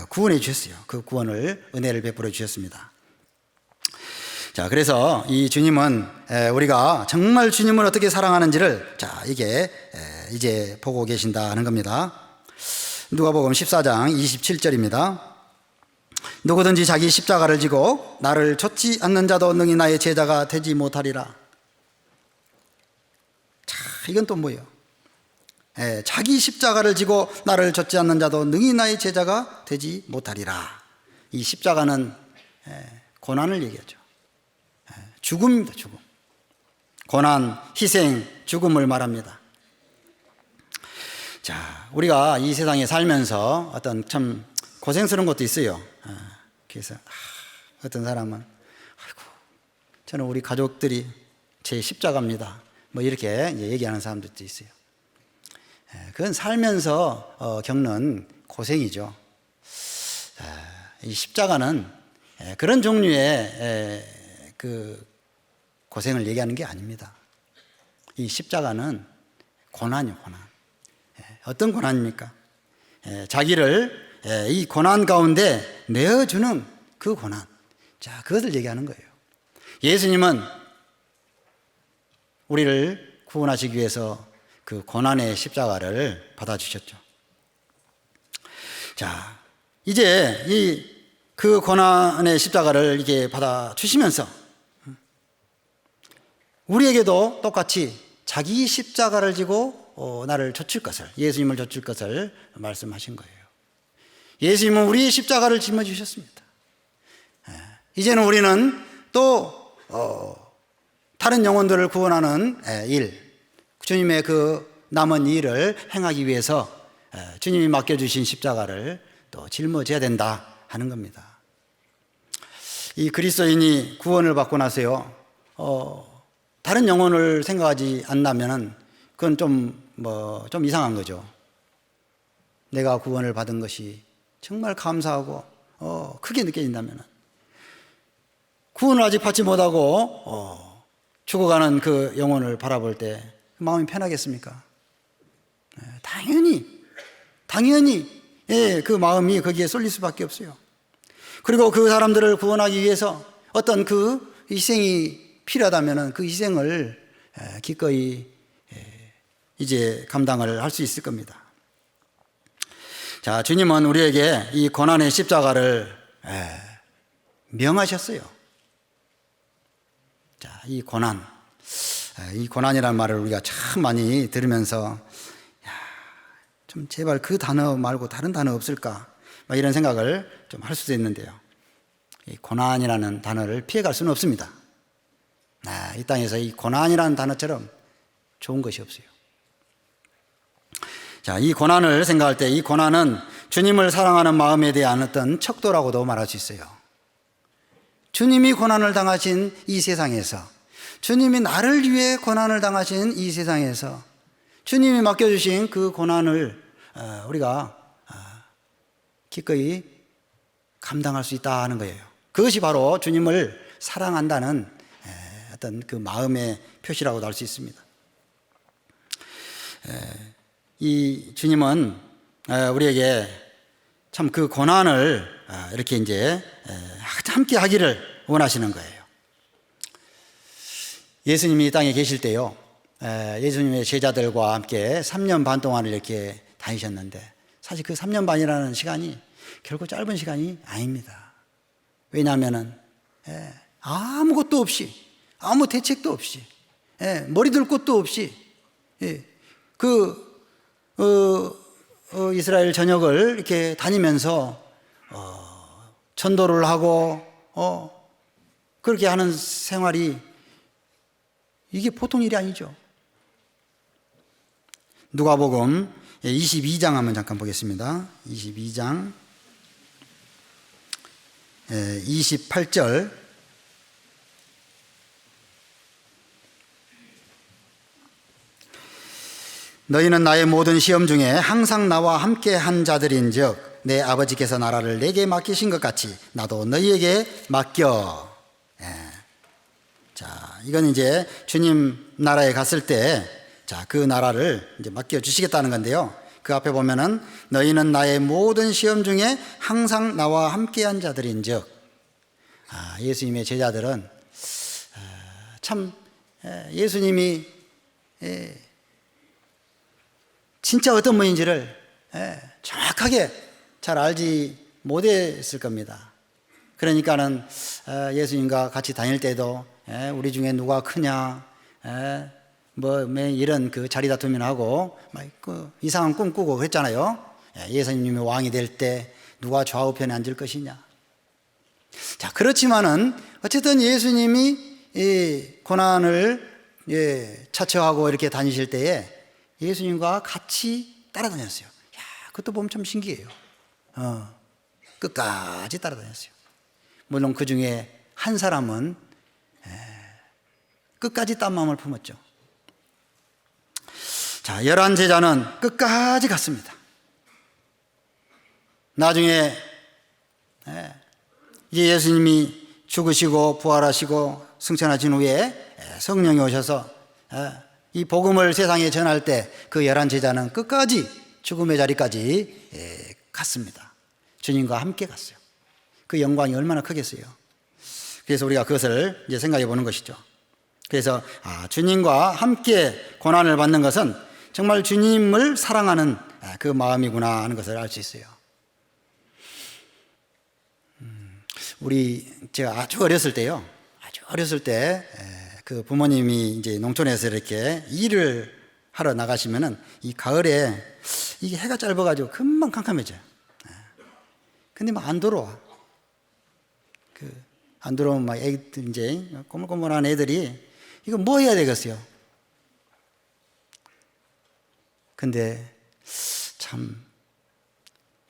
구원해 주셨어요. 그 구원을, 은혜를 베풀어 주셨습니다. 자, 그래서 이 주님은 우리가 정말 주님을 어떻게 사랑하는지를 이게 이제 보고 계신다 하는 겁니다. 누가복음 14장 27절입니다. 누구든지 자기 십자가를 지고 나를 좇지 않는 자도 능히 나의 제자가 되지 못하리라. 자, 이건 또 뭐예요? 자기 십자가를 지고 나를 좇지 않는 자도 능히 나의 제자가 되지 못하리라. 이 십자가는 고난을 얘기하죠. 죽음입니다. 죽음. 고난, 희생, 죽음을 말합니다. 자, 우리가 이 세상에 살면서 어떤 참 고생스러운 것도 있어요. 그래서 어떤 사람은 아이고, 저는 우리 가족들이 제 십자가입니다. 이렇게 얘기하는 사람들도 있어요. 그건 살면서 겪는 고생이죠. 이 십자가는 그런 종류의 그 고생을 얘기하는 게 아닙니다. 이 십자가는 고난이요, 고난. 어떤 고난입니까? 자기를 이 고난 가운데 내어주는 그 고난. 자, 그것을 얘기하는 거예요. 예수님은 우리를 구원하시기 위해서 그 고난의 십자가를 받아주셨죠. 자, 이제 그 고난의 십자가를 이게 받아주시면서 우리에게도 똑같이 자기 십자가를 지고 나를 좇을 것을, 예수님을 좇을 것을 말씀하신 거예요. 예수님은 우리의 십자가를 짊어지셨습니다. 이제는 우리는 또 다른 영혼들을 구원하는 일, 주님의 그 남은 일을 행하기 위해서 주님이 맡겨주신 십자가를 또 짊어져야 된다 하는 겁니다. 이 그리스도인이 구원을 받고 나서요, 다른 영혼을 생각하지 않는다면 그건 좀 이상한 거죠. 내가 구원을 받은 것이 정말 감사하고 크게 느껴진다면 구원을 아직 받지 못하고 죽어가는 그 영혼을 바라볼 때 마음이 편하겠습니까? 당연히 그 마음이 거기에 쏠릴 수밖에 없어요. 그리고 그 사람들을 구원하기 위해서 어떤 그 희생이 필요하다면 그 희생을 기꺼이 이제 감당을 할 수 있을 겁니다. 자, 주님은 우리에게 이 고난의 십자가를 명하셨어요. 자, 이 고난이라는 말을 우리가 참 많이 들으면서 좀 제발 그 단어 말고 다른 단어 없을까? 이런 생각을 좀 할 수도 있는데요. 이 고난이라는 단어를 피해갈 수는 없습니다. 이 땅에서 이 고난이라는 단어처럼 좋은 것이 없어요. 자, 이 고난을 생각할 때 이 고난은 주님을 사랑하는 마음에 대한 어떤 척도라고도 말할 수 있어요. 주님이 고난을 당하신 이 세상에서 주님이 나를 위해 고난을 당하신 이 세상에서 주님이 맡겨주신 그 고난을 우리가 기꺼이 감당할 수 있다 하는 거예요. 그것이 바로 주님을 사랑한다는 어떤 그 마음의 표시라고도 할 수 있습니다. 이 주님은 우리에게 참 그 고난을 이렇게 이제 함께 하기를 원하시는 거예요. 예수님이 이 땅에 계실 때요, 예수님의 제자들과 함께 3년 반 동안을 이렇게 다니셨는데, 사실 그 3년 반이라는 시간이 결코 짧은 시간이 아닙니다. 왜냐하면은 아무것도 없이, 아무 대책도 없이, 머리 들 곳도 없이 이스라엘 전역을 이렇게 다니면서 전도를 하고 그렇게 하는 생활이 이게 보통 일이 아니죠. 누가복음 22장 한번 잠깐 보겠습니다. 22장 28절. 너희는 나의 모든 시험 중에 항상 나와 함께 한 자들인즉 내 아버지께서 나라를 내게 맡기신 것 같이 나도 너희에게 맡겨. 자, 이건 이제 주님 나라에 갔을 때, 자, 그 나라를 이제 맡겨 주시겠다는 건데요. 그 앞에 보면은 너희는 나의 모든 시험 중에 항상 나와 함께한 자들인즉, 예수님의 제자들은 참 예수님이 진짜 어떤 분인지를 정확하게 잘 알지 못했을 겁니다. 그러니까는 예수님과 같이 다닐 때도 우리 중에 누가 크냐, 이런 그 자리 다툼이나 하고 그 이상한 꿈 꾸고 그랬잖아요. 예수님이 왕이 될 때 누가 좌우편에 앉을 것이냐. 자, 그렇지만은 어쨌든 예수님이 이 고난을 차처하고 이렇게 다니실 때에 예수님과 같이 따라다녔어요. 야, 그것도 보면 참 신기해요. 끝까지 따라다녔어요. 물론 그 중에 한 사람은 끝까지 딴 마음을 품었죠. 자, 11 제자는 끝까지 갔습니다. 나중에 이제 예수님이 죽으시고 부활하시고 승천하신 후에 성령이 오셔서 이 복음을 세상에 전할 때 그 11 제자는 끝까지 죽음의 자리까지 갔습니다. 주님과 함께 갔어요. 그 영광이 얼마나 크겠어요. 그래서 우리가 그것을 이제 생각해 보는 것이죠. 그래서 주님과 함께 고난을 받는 것은 정말 주님을 사랑하는 그 마음이구나 하는 것을 알 수 있어요. 제가 아주 어렸을 때요, 그 부모님이 이제 농촌에서 이렇게 일을 하러 나가시면은 이 가을에 이게 해가 짧아가지고 금방 캄캄해져요. 근데 막 안 들어와. 안 들어오면 막 애들 이제 꼬물꼬물한 애들이 이거 뭐 해야 되겠어요? 근데 참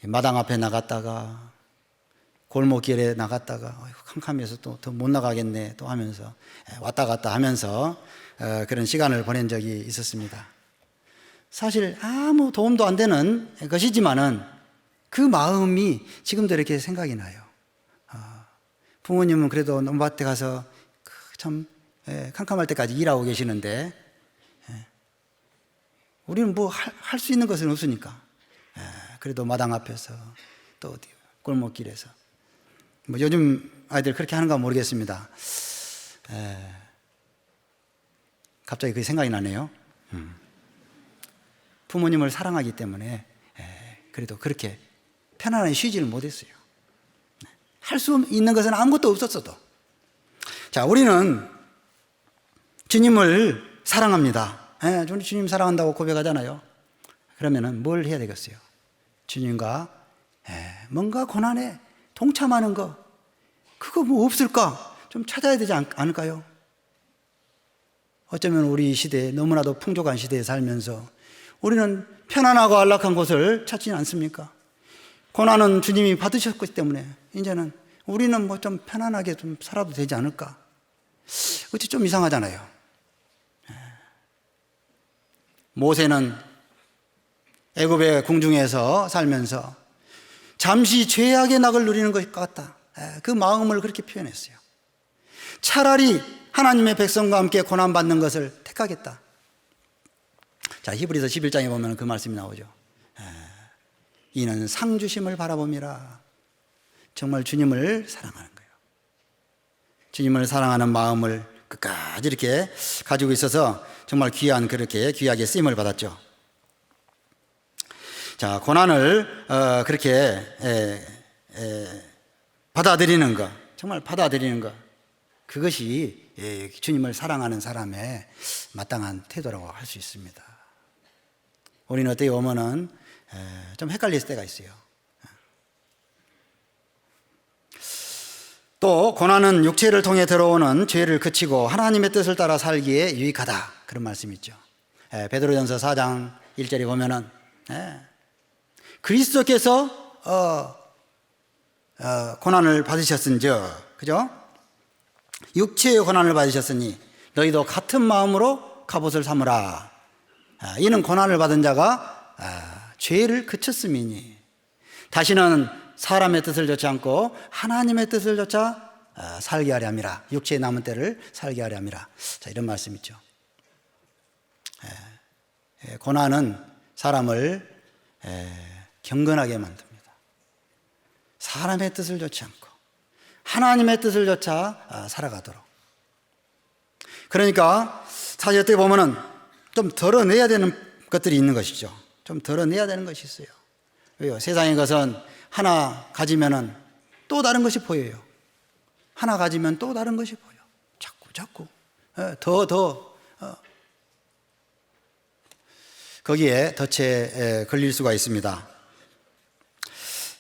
마당 앞에 나갔다가 골목길에 나갔다가 캄캄해서 또 더 못 나가겠네 또 하면서 왔다 갔다 하면서 그런 시간을 보낸 적이 있었습니다. 사실 아무 도움도 안 되는 것이지만은 그 마음이 지금도 이렇게 생각이 나요. 부모님은 그래도 논밭에 가서 참 캄캄할 때까지 일하고 계시는데 우리는 뭐 할 수 있는 것은 없으니까 그래도 마당 앞에서 또 어디 골목길에서 뭐 요즘 아이들 그렇게 하는가 모르겠습니다. 갑자기 그게 생각이 나네요. 부모님을 사랑하기 때문에 그래도 그렇게 편안하게 쉬지를 못했어요. 할 수 있는 것은 아무것도 없었어도. 자, 우리는 주님을 사랑합니다. 주님 사랑한다고 고백하잖아요. 그러면은 뭘 해야 되겠어요? 주님과 뭔가 고난에 동참하는 거, 그거 뭐 없을까? 좀 찾아야 되지 않을까요? 어쩌면 우리 시대에 너무나도 풍족한 시대에 살면서 우리는 편안하고 안락한 곳을 찾지 않습니까? 고난은 주님이 받으셨기 때문에 이제는 우리는 뭐 좀 편안하게 좀 살아도 되지 않을까? 어째 좀 이상하잖아요. 모세는 애굽의 궁중에서 살면서 잠시 죄악의 낙을 누리는 것 같다. 그 마음을 그렇게 표현했어요. 차라리 하나님의 백성과 함께 고난받는 것을 택하겠다. 자, 히브리서 11장에 보면 그 말씀이 나오죠. 이는 상 주심을 바라봄이라. 정말 주님을 사랑하는 거예요. 주님을 사랑하는 마음을 끝까지 이렇게 가지고 있어서 정말 그렇게 귀하게 쓰임을 받았죠. 자, 고난을 그렇게 받아들이는 것, 정말 받아들이는 것, 그것이 주님을 사랑하는 사람의 마땅한 태도라고 할 수 있습니다. 우리는 어떻게 보면은 좀 헷갈릴 때가 있어요. 또 고난은 육체를 통해 들어오는 죄를 그치고 하나님의 뜻을 따라 살기에 유익하다, 그런 말씀이 있죠. 베드로전서 4장 1절에 보면은 그리스도께서 고난을 받으셨은즉, 그죠? 육체의 고난을 받으셨으니 너희도 같은 마음으로 갑옷을 삼으라. 이는 고난을 받은 자가 죄를 그쳤음이니 다시는 사람의 뜻을 좇지 않고 하나님의 뜻을 좇아 살게 하려 함이라. 육체의 남은 때를 살게 하려 함이라. 자, 이런 말씀이죠. 고난은 사람을 경건하게 만듭니다. 사람의 뜻을 좇지 않고 하나님의 뜻을 좇아 살아가도록. 그러니까 사실 어떻게 보면은 좀 덜어내야 되는 것들이 있는 것이죠. 좀 덜어내야 되는 것이 있어요. 왜요? 세상의 것은 하나 가지면은 또 다른 것이 보여요. 하나 가지면 또 다른 것이 보여. 자꾸 더 거기에 덫에 걸릴 수가 있습니다.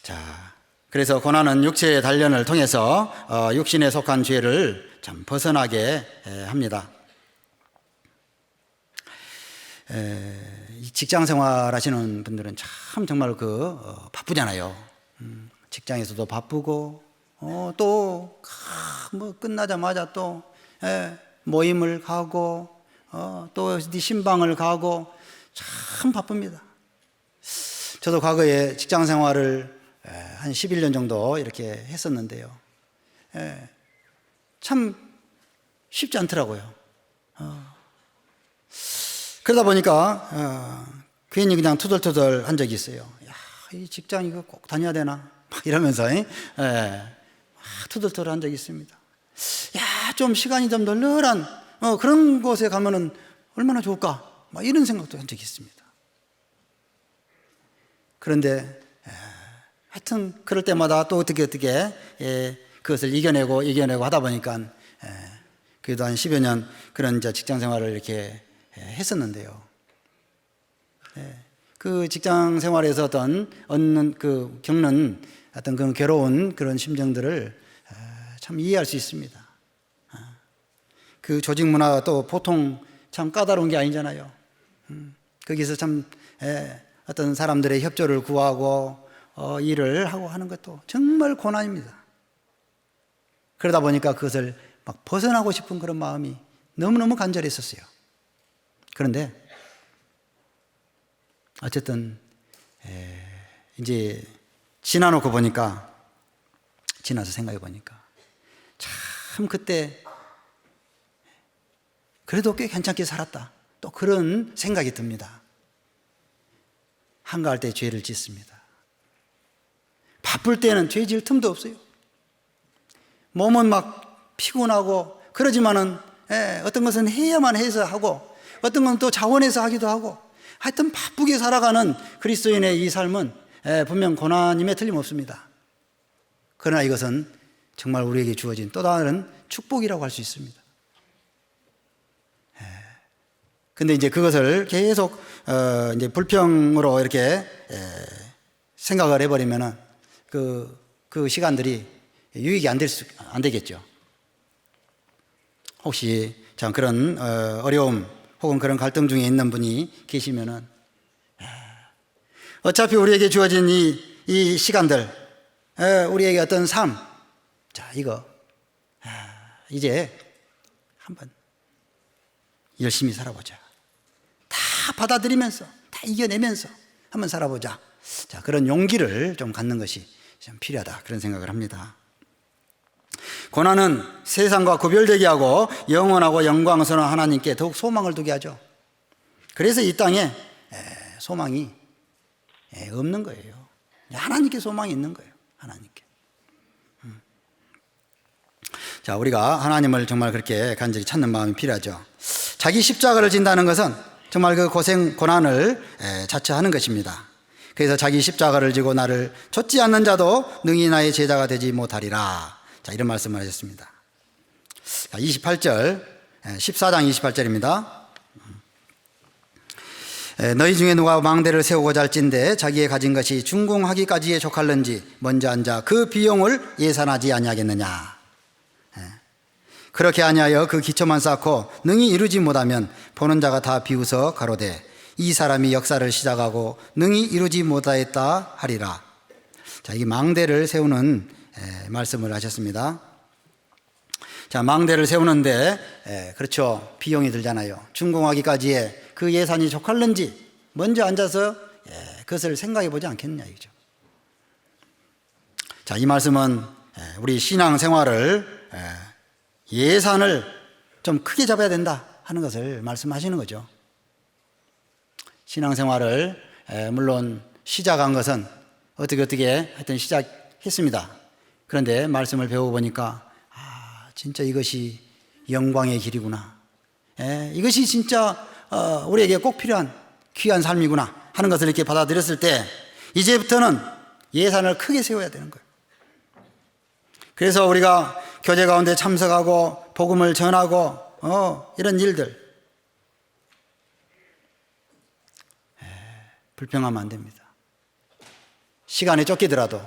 자, 그래서 고난은 육체의 단련을 통해서 육신에 속한 죄를 참 벗어나게 합니다. 직장 생활 하시는 분들은 참 정말 바쁘잖아요. 직장에서도 바쁘고 또 뭐 끝나자마자 또 모임을 가고 또 신방을 가고 참 바쁩니다. 저도 과거에 직장 생활을 한 11년 정도 이렇게 했었는데요. 참 쉽지 않더라고요. 그러다 보니까 괜히 그냥 투덜투덜 한 적이 있어요. 야, 이 직장 이거 꼭 다녀야 되나? 막 이러면서 투덜투덜 한 적이 있습니다. 야, 좀 시간이 좀 널널한 그런 곳에 가면은 얼마나 좋을까? 막 이런 생각도 한 적이 있습니다. 그런데 하여튼 그럴 때마다 또 어떻게 그것을 이겨내고 하다 보니까 그래도 한 10여 년 그런 직장 생활을 이렇게 했었는데요. 그 직장 생활에서 겪는 어떤 그런 괴로운 그런 심정들을 참 이해할 수 있습니다. 그 조직 문화가 또 보통 참 까다로운 게 아니잖아요. 거기서 참 어떤 사람들의 협조를 구하고 일을 하고 하는 것도 정말 고난입니다. 그러다 보니까 그것을 막 벗어나고 싶은 그런 마음이 너무너무 간절했었어요. 그런데 어쨌든 이제 지나서 생각해 보니까 참 그때 그래도 꽤 괜찮게 살았다, 또 그런 생각이 듭니다. 한가할 때 죄를 짓습니다. 바쁠 때는 죄 지을 틈도 없어요. 몸은 막 피곤하고 그러지만은 어떤 것은 해야만 해서 하고 어떤 건 또 자원해서 하기도 하고, 하여튼 바쁘게 살아가는 그리스도인의 이 삶은 분명 고난임에 틀림없습니다. 그러나 이것은 정말 우리에게 주어진 또 다른 축복이라고 할 수 있습니다. 근데 이제 그것을 계속 이제 불평으로 이렇게 생각을 해버리면은 그 시간들이 유익이 안 되겠죠. 혹시 참 그런 어려움 혹은 그런 갈등 중에 있는 분이 계시면은 어차피 우리에게 주어진 이 시간들, 우리에게 어떤 삶, 자, 이거 이제 한번 열심히 살아보자. 다 받아들이면서, 다 이겨내면서 한번 살아보자. 자, 그런 용기를 좀 갖는 것이 좀 필요하다, 그런 생각을 합니다. 고난은 세상과 구별되게 하고 영원하고 영광스러운 하나님께 더욱 소망을 두게 하죠. 그래서 이 땅에 소망이 없는 거예요. 하나님께 소망이 있는 거예요. 하나님께. 자, 우리가 하나님을 정말 그렇게 간절히 찾는 마음이 필요하죠. 자기 십자가를 진다는 것은 정말 그 고난을 자처하는 것입니다. 그래서 자기 십자가를 지고 나를 좇지 않는 자도 능히 나의 제자가 되지 못하리라. 자, 이런 말씀을 하셨습니다. 28절, 14장 28절입니다. 너희 중에 누가 망대를 세우고자 할진대 자기의 가진 것이 준공하기까지에 족할는지 먼저 앉아 그 비용을 예산하지 아니하겠느냐. 그렇게 아니하여 그 기초만 쌓고 능히 이루지 못하면 보는 자가 다 비웃어 가로되 이 사람이 역사를 시작하고 능히 이루지 못하였다 하리라. 자, 이 망대를 세우는 말씀을 하셨습니다. 자, 망대를 세우는데 그렇죠, 비용이 들잖아요. 준공하기까지에 그 예산이 족할는지 먼저 앉아서 그것을 생각해 보지 않겠느냐 이거죠. 자, 이 말씀은 우리 신앙생활을 예산을 좀 크게 잡아야 된다 하는 것을 말씀하시는 거죠. 신앙생활을 물론 시작한 것은 어떻게 하여튼 시작했습니다. 그런데 말씀을 배워보니까 진짜 이것이 영광의 길이구나, 이것이 진짜 우리에게 꼭 필요한 귀한 삶이구나 하는 것을 이렇게 받아들였을 때 이제부터는 예산을 크게 세워야 되는 거예요. 그래서 우리가 교제 가운데 참석하고 복음을 전하고 이런 일들 불평하면 안 됩니다. 시간에 쫓기더라도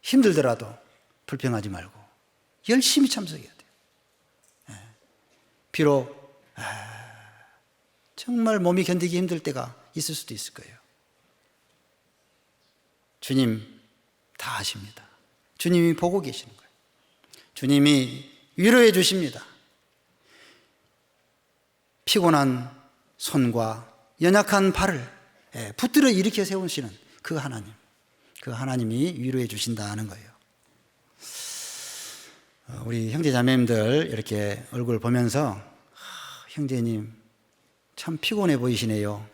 힘들더라도 불평하지 말고 열심히 참석해야 돼요. 비록 정말 몸이 견디기 힘들 때가 있을 수도 있을 거예요. 주님 다 아십니다. 주님이 보고 계시는 거예요. 주님이 위로해 주십니다. 피곤한 손과 연약한 발을 붙들어 일으켜 세우시는 그 하나님, 그 하나님이 위로해 주신다는 거예요. 우리 형제 자매님들 이렇게 얼굴 보면서 형제님 참 피곤해 보이시네요,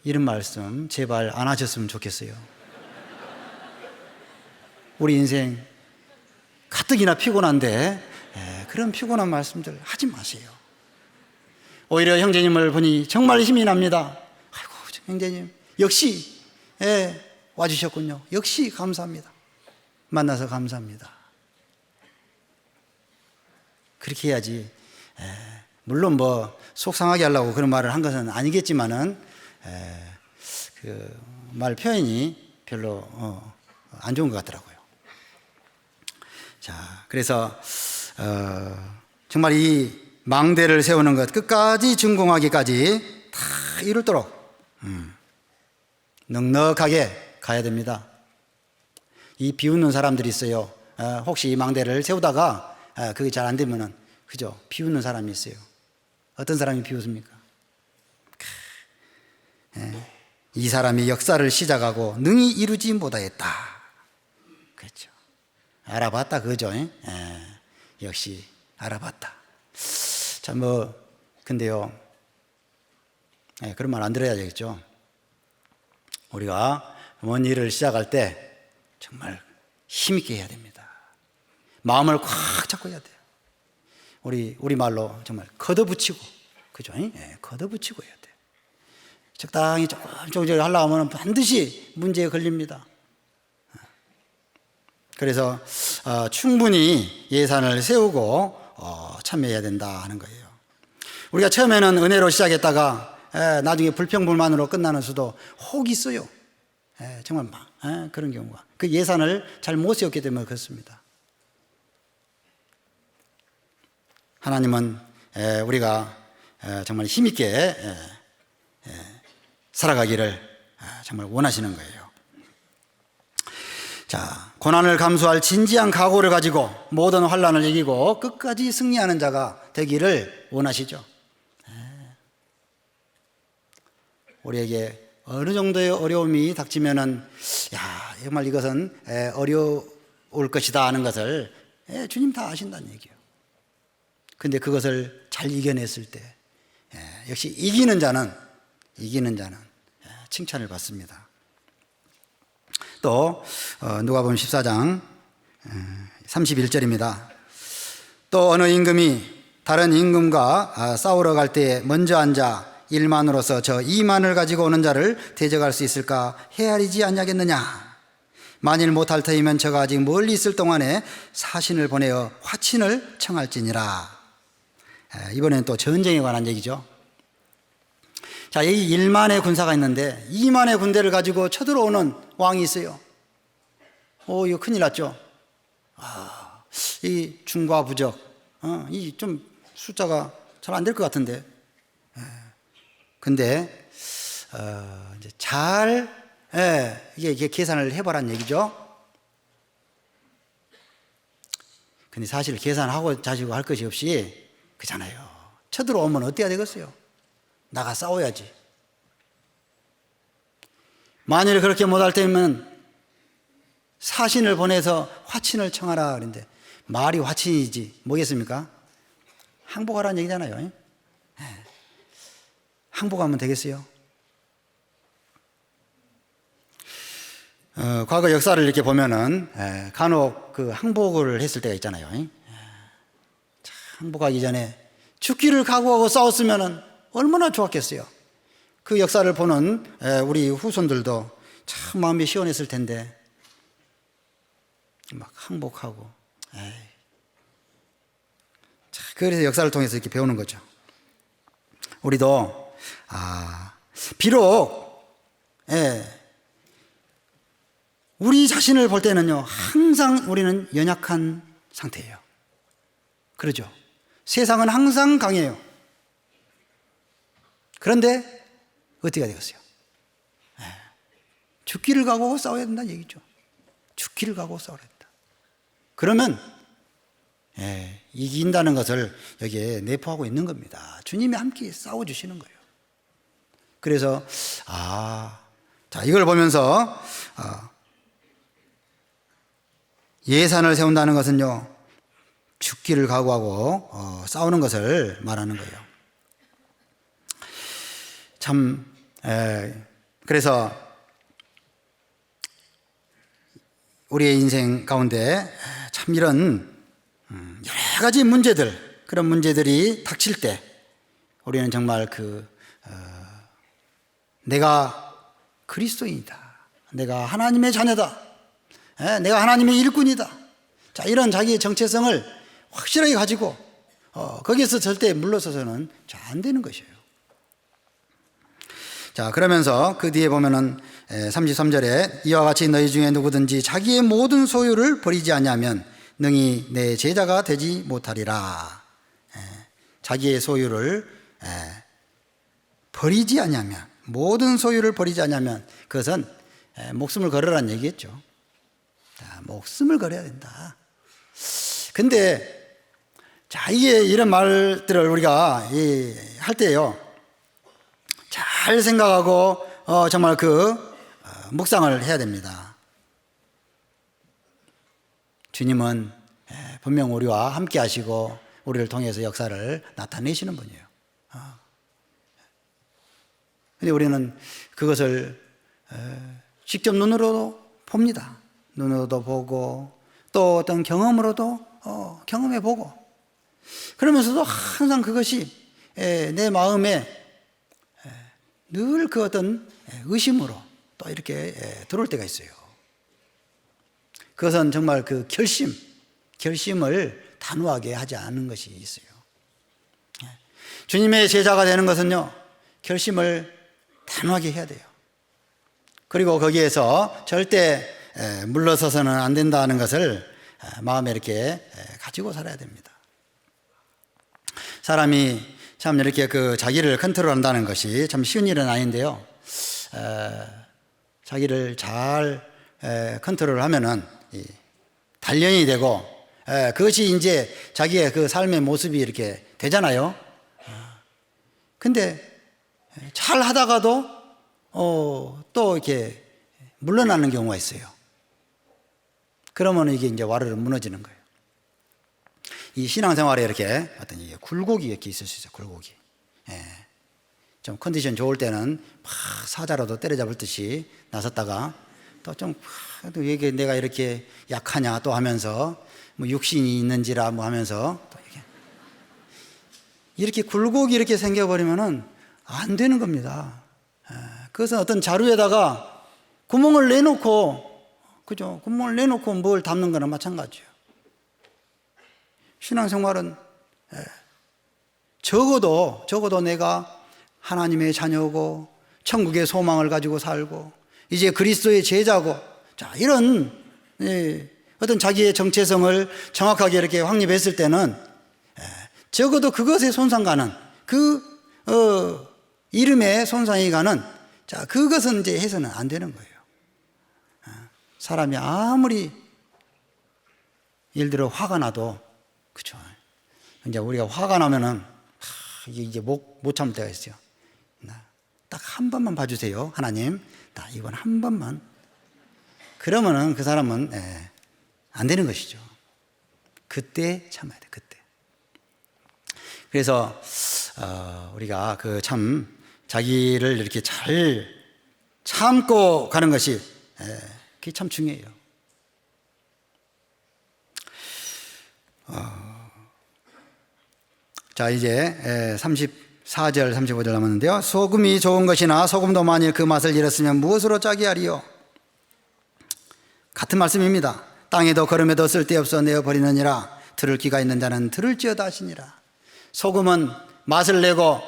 이런 말씀 제발 안 하셨으면 좋겠어요. 우리 인생 가뜩이나 피곤한데 그런 피곤한 말씀들 하지 마세요. 오히려 형제님을 보니 정말 힘이 납니다. 아이고 형제님 역시 와주셨군요. 역시 감사합니다. 만나서 감사합니다. 그렇게 해야지. 물론 뭐 속상하게 하려고 그런 말을 한 것은 아니겠지만은 그 말 표현이 별로 안 좋은 것 같더라고요. 자, 그래서 정말 이 망대를 세우는 것 끝까지 준공하기까지 다 이룰도록 넉넉하게 가야 됩니다. 이 비웃는 사람들이 있어요. 혹시 이 망대를 세우다가 그게 잘 안 되면은 그죠? 비웃는 사람이 있어요. 어떤 사람이 비웃습니까? 이 사람이 역사를 시작하고 능히 이루지 못하였다. 그렇죠. 알아봤다 그죠? 역시 알아봤다. 자, 뭐 근데요, 그런 말 안 들어야 되겠죠. 우리가 뭔 일을 시작할 때 정말 힘있게 해야 됩니다. 마음을 꽉 잡고 해야 돼요. 우리 말로 정말 걷어붙이고, 그죠? 걷어붙이고 해야 돼요. 적당히 조금 하려고 하면 반드시 문제에 걸립니다. 그래서 충분히 예산을 세우고 참여해야 된다 하는 거예요. 우리가 처음에는 은혜로 시작했다가 나중에 불평불만으로 끝나는 수도 혹 있어요. 정말 그런 경우가. 그 예산을 잘 못 세웠기 때문에 그렇습니다. 하나님은 우리가 정말 힘있게 살아가기를 정말 원하시는 거예요. 자, 고난을 감수할 진지한 각오를 가지고 모든 환난을 이기고 끝까지 승리하는 자가 되기를 원하시죠. 우리에게 어느 정도의 어려움이 닥치면은 야, 정말 이것은 어려울 것이다 하는 것을 주님 다 아신다는 얘기예요. 근데 그것을 잘 이겨냈을 때 역시 이기는 자는 칭찬을 받습니다. 또 누가복음 14장 31절입니다. 또 어느 임금이 다른 임금과 싸우러 갈 때에 먼저 앉아 1만으로서 저 2만을 가지고 오는 자를 대적할 수 있을까 헤아리지 아니하겠느냐. 만일 못할 터이면 저가 아직 멀리 있을 동안에 사신을 보내어 화친을 청할지니라. 이번에는 또 전쟁에 관한 얘기죠. 자, 여기 1만의 군사가 있는데 2만의 군대를 가지고 쳐들어오는 왕이 있어요. 이거 큰일 났죠. 이 중과 부적, 이 좀 숫자가 잘 안 될 것 같은데. 근데 이제 잘 이게 계산을 해보란 얘기죠. 근데 사실 계산하고 자시고 할 것이 없이 그잖아요. 쳐들어오면 어때야 되겠어요? 나가 싸워야지. 만일 그렇게 못할 때면 사신을 보내서 화친을 청하라 그랬는데 말이 화친이지 뭐겠습니까? 항복하라는 얘기잖아요. 항복하면 되겠어요? 과거 역사를 이렇게 보면은 간혹 그 항복을 했을 때가 있잖아요. 항복하기 전에 죽기를 각오하고 싸웠으면은 얼마나 좋았겠어요. 그 역사를 보는 우리 후손들도 참 마음이 시원했을 텐데 막 항복하고. 그래서 역사를 통해서 이렇게 배우는 거죠. 우리도 비록 우리 자신을 볼 때는요 항상 우리는 연약한 상태예요. 그러죠. 세상은 항상 강해요. 그런데 어떻게 되겠어요? 죽기를 각오하고 싸워야 된다는 얘기죠. 죽기를 각오하고 싸워야 된다. 그러면 이긴다는 것을 여기에 내포하고 있는 겁니다. 주님이 함께 싸워주시는 거예요. 그래서 자, 이걸 보면서 예산을 세운다는 것은요 죽기를 각오하고 싸우는 것을 말하는 거예요. 참 그래서 우리의 인생 가운데 참 이런 여러 가지 문제들, 그런 문제들이 닥칠 때 우리는 정말 내가 그리스도인이다, 내가 하나님의 자녀다, 내가 하나님의 일꾼이다, 자, 이런 자기의 정체성을 확실하게 가지고 거기에서 절대 물러서서는 잘 안 되는 것이에요. 자, 그러면서 그 뒤에 보면은 33절에 이와 같이 너희 중에 누구든지 자기의 모든 소유를 버리지 아니하면 능히 내 제자가 되지 못하리라. 자기의 소유를 버리지 아니하면, 모든 소유를 버리지 아니하면 그것은 목숨을 걸으라는 얘기겠죠. 자, 목숨을 걸어야 된다. 근데 자, 이게 이런 말들을 우리가 할 때요 잘 생각하고 정말 묵상을 해야 됩니다. 주님은 분명 우리와 함께 하시고 우리를 통해서 역사를 나타내시는 분이에요. 근데 우리는 그것을 직접 눈으로도 봅니다. 눈으로도 보고 또 어떤 경험으로도 경험해 보고, 그러면서도 항상 그것이 내 마음에 늘 그 어떤 의심으로 또 이렇게 들어올 때가 있어요. 그것은 정말 그 결심을 단호하게 하지 않은 것이 있어요. 주님의 제자가 되는 것은요 결심을 단호하게 해야 돼요. 그리고 거기에서 절대 물러서서는 안 된다는 것을 마음에 이렇게 가지고 살아야 됩니다. 사람이 참 이렇게 자기를 컨트롤한다는 것이 참 쉬운 일은 아닌데요. 자기를 잘 컨트롤을 하면은 단련이 되고 그것이 이제 자기의 그 삶의 모습이 이렇게 되잖아요. 근데 잘 하다가도 또 이렇게 물러나는 경우가 있어요. 그러면 이게 이제 와르르 무너지는 거예요. 이 신앙생활에 이렇게 어떤 굴곡이 이렇게 있을 수 있어요. 굴곡이. 좀 컨디션 좋을 때는 막 사자라도 때려잡을 듯이 나섰다가 또 좀 이게 내가 이렇게 약하냐 또 하면서 뭐 육신이 있는지라 뭐 하면서 또 이렇게 굴곡이 이렇게 생겨버리면은 안 되는 겁니다. 그것은 어떤 자루에다가 구멍을 내놓고, 그죠? 구멍을 내놓고 뭘 담는 거나 마찬가지예요. 신앙생활은 적어도 내가 하나님의 자녀고 천국의 소망을 가지고 살고 이제 그리스도의 제자고, 자, 이런 어떤 자기의 정체성을 정확하게 이렇게 확립했을 때는 적어도 그것에 손상가는 그 이름에 손상이 가는, 자, 그것은 이제 해서는 안 되는 거예요. 사람이 아무리 예를 들어 화가 나도, 그죠? 이제 우리가 화가 나면은 이제 못 참을 때가 있어요. 딱 한 번만 봐주세요, 하나님. 나 이건 한 번만. 그러면은 그 사람은 안 되는 것이죠. 그때 참아야 돼, 그때. 그래서 우리가 그 참 자기를 이렇게 잘 참고 가는 것이 그게 참 중요해요. 자, 이제 34절 35절 남았는데요. 소금이 좋은 것이나 소금도 만일 그 맛을 잃었으면 무엇으로 짜게 하리요? 같은 말씀입니다. 땅에도 거름에도 쓸데없어 내어버리느니라. 들을 귀가 있는 자는 들을지어다 하시니라. 소금은 맛을 내고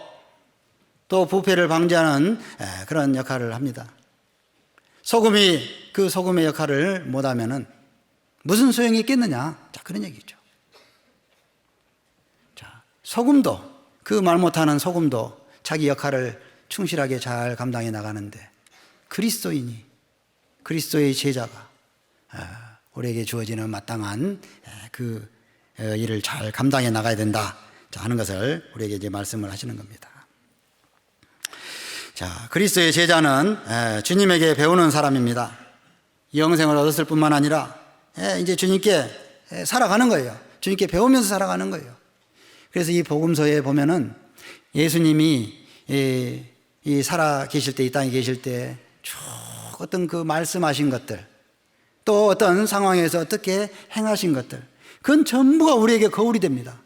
또 부패를 방지하는 그런 역할을 합니다. 소금이 그 소금의 역할을 못하면은 무슨 소용이 있겠느냐? 자, 그런 얘기죠. 자, 소금도, 그 말 못하는 소금도 자기 역할을 충실하게 잘 감당해 나가는데, 그리스도인이, 그리스도의 제자가 우리에게 주어지는 마땅한 그 일을 잘 감당해 나가야 된다 하는 것을 우리에게 이제 말씀을 하시는 겁니다. 자, 그리스도의 제자는 주님에게 배우는 사람입니다. 영생을 얻었을 뿐만 아니라 이제 주님께 살아가는 거예요. 주님께 배우면서 살아가는 거예요. 그래서 이 복음서에 보면은 예수님이 이 살아 계실 때, 이 땅에 계실 때 쭉 어떤 그 말씀하신 것들, 또 어떤 상황에서 어떻게 행하신 것들, 그건 전부가 우리에게 거울이 됩니다.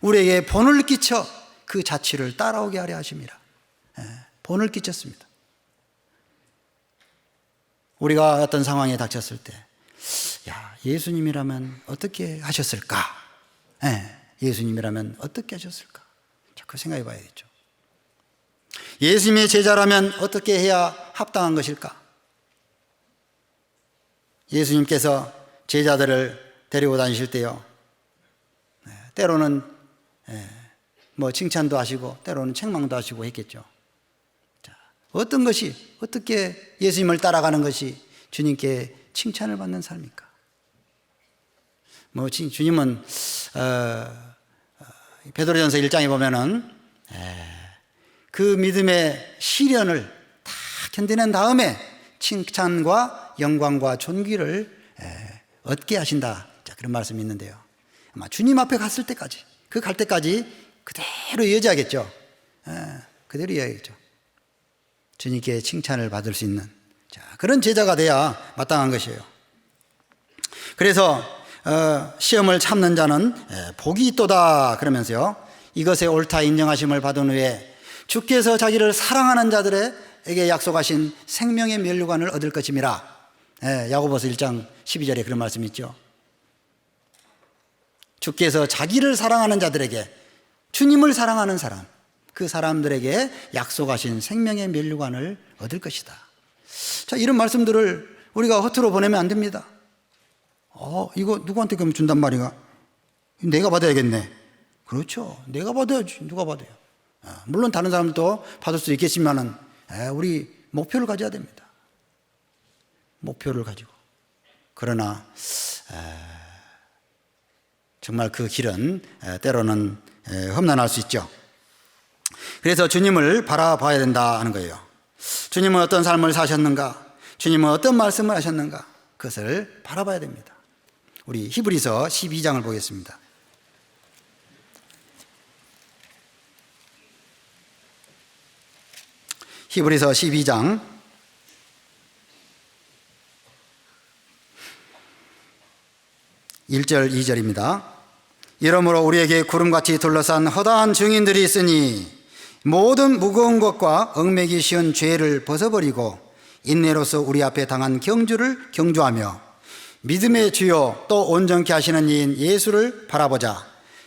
우리에게 본을 끼쳐 그 자취를 따라오게 하려 하십니다. 본을 끼쳤습니다. 우리가 어떤 상황에 닥쳤을 때, 야, 예수님이라면 어떻게 하셨을까? 예수님이라면 어떻게 하셨을까? 자, 그 생각해 봐야겠죠. 예수님의 제자라면 어떻게 해야 합당한 것일까? 예수님께서 제자들을 데리고 다니실 때요, 때로는 뭐 칭찬도 하시고 때로는 책망도 하시고 했겠죠. 자, 어떤 것이, 어떻게 예수님을 따라가는 것이 주님께 칭찬을 받는 삶입니까? 뭐 주님은 베드로전서 1장에 보면은 그 믿음의 시련을 다 견디는 다음에 칭찬과 영광과 존귀를 얻게 하신다, 자, 그런 말씀이 있는데요. 아마 주님 앞에 갔을 때까지, 그 갈 때까지 그대로 이어져야겠죠. 그대로 이어야겠죠. 주님께 칭찬을 받을 수 있는, 자, 그런 제자가 돼야 마땅한 것이에요. 그래서 시험을 참는 자는 복이 있도다 그러면서요, 이것에 옳다 인정하심을 받은 후에 주께서 자기를 사랑하는 자들에게 약속하신 생명의 면류관을 얻을 것임이라. 야고보서 1장 12절에 그런 말씀이 있죠. 주께서 자기를 사랑하는 자들에게, 주님을 사랑하는 사람, 그 사람들에게 약속하신 생명의 면류관을 얻을 것이다. 자, 이런 말씀들을 우리가 허투루 보내면 안 됩니다. 이거 누구한테 그럼 준단 말이가? 내가 받아야겠네. 그렇죠. 내가 받아야지. 누가 받아요? 물론 다른 사람도 받을 수 있겠지만은 우리 목표를 가져야 됩니다. 목표를 가지고. 그러나 정말 그 길은 때로는 험난할 수 있죠. 그래서 주님을 바라봐야 된다 하는 거예요. 주님은 어떤 삶을 사셨는가? 주님은 어떤 말씀을 하셨는가? 그것을 바라봐야 됩니다. 우리 히브리서 12장을 보겠습니다. 히브리서 12장 1절 2절입니다. 이러므로 우리에게 구름같이 둘러싼 허다한 증인들이 있으니 모든 무거운 것과 얽매기 쉬운 죄를 벗어버리고 인내로서 우리 앞에 당한 경주를 경주하며 믿음의 주요 또 온전케 하시는 이인 예수를 바라보자.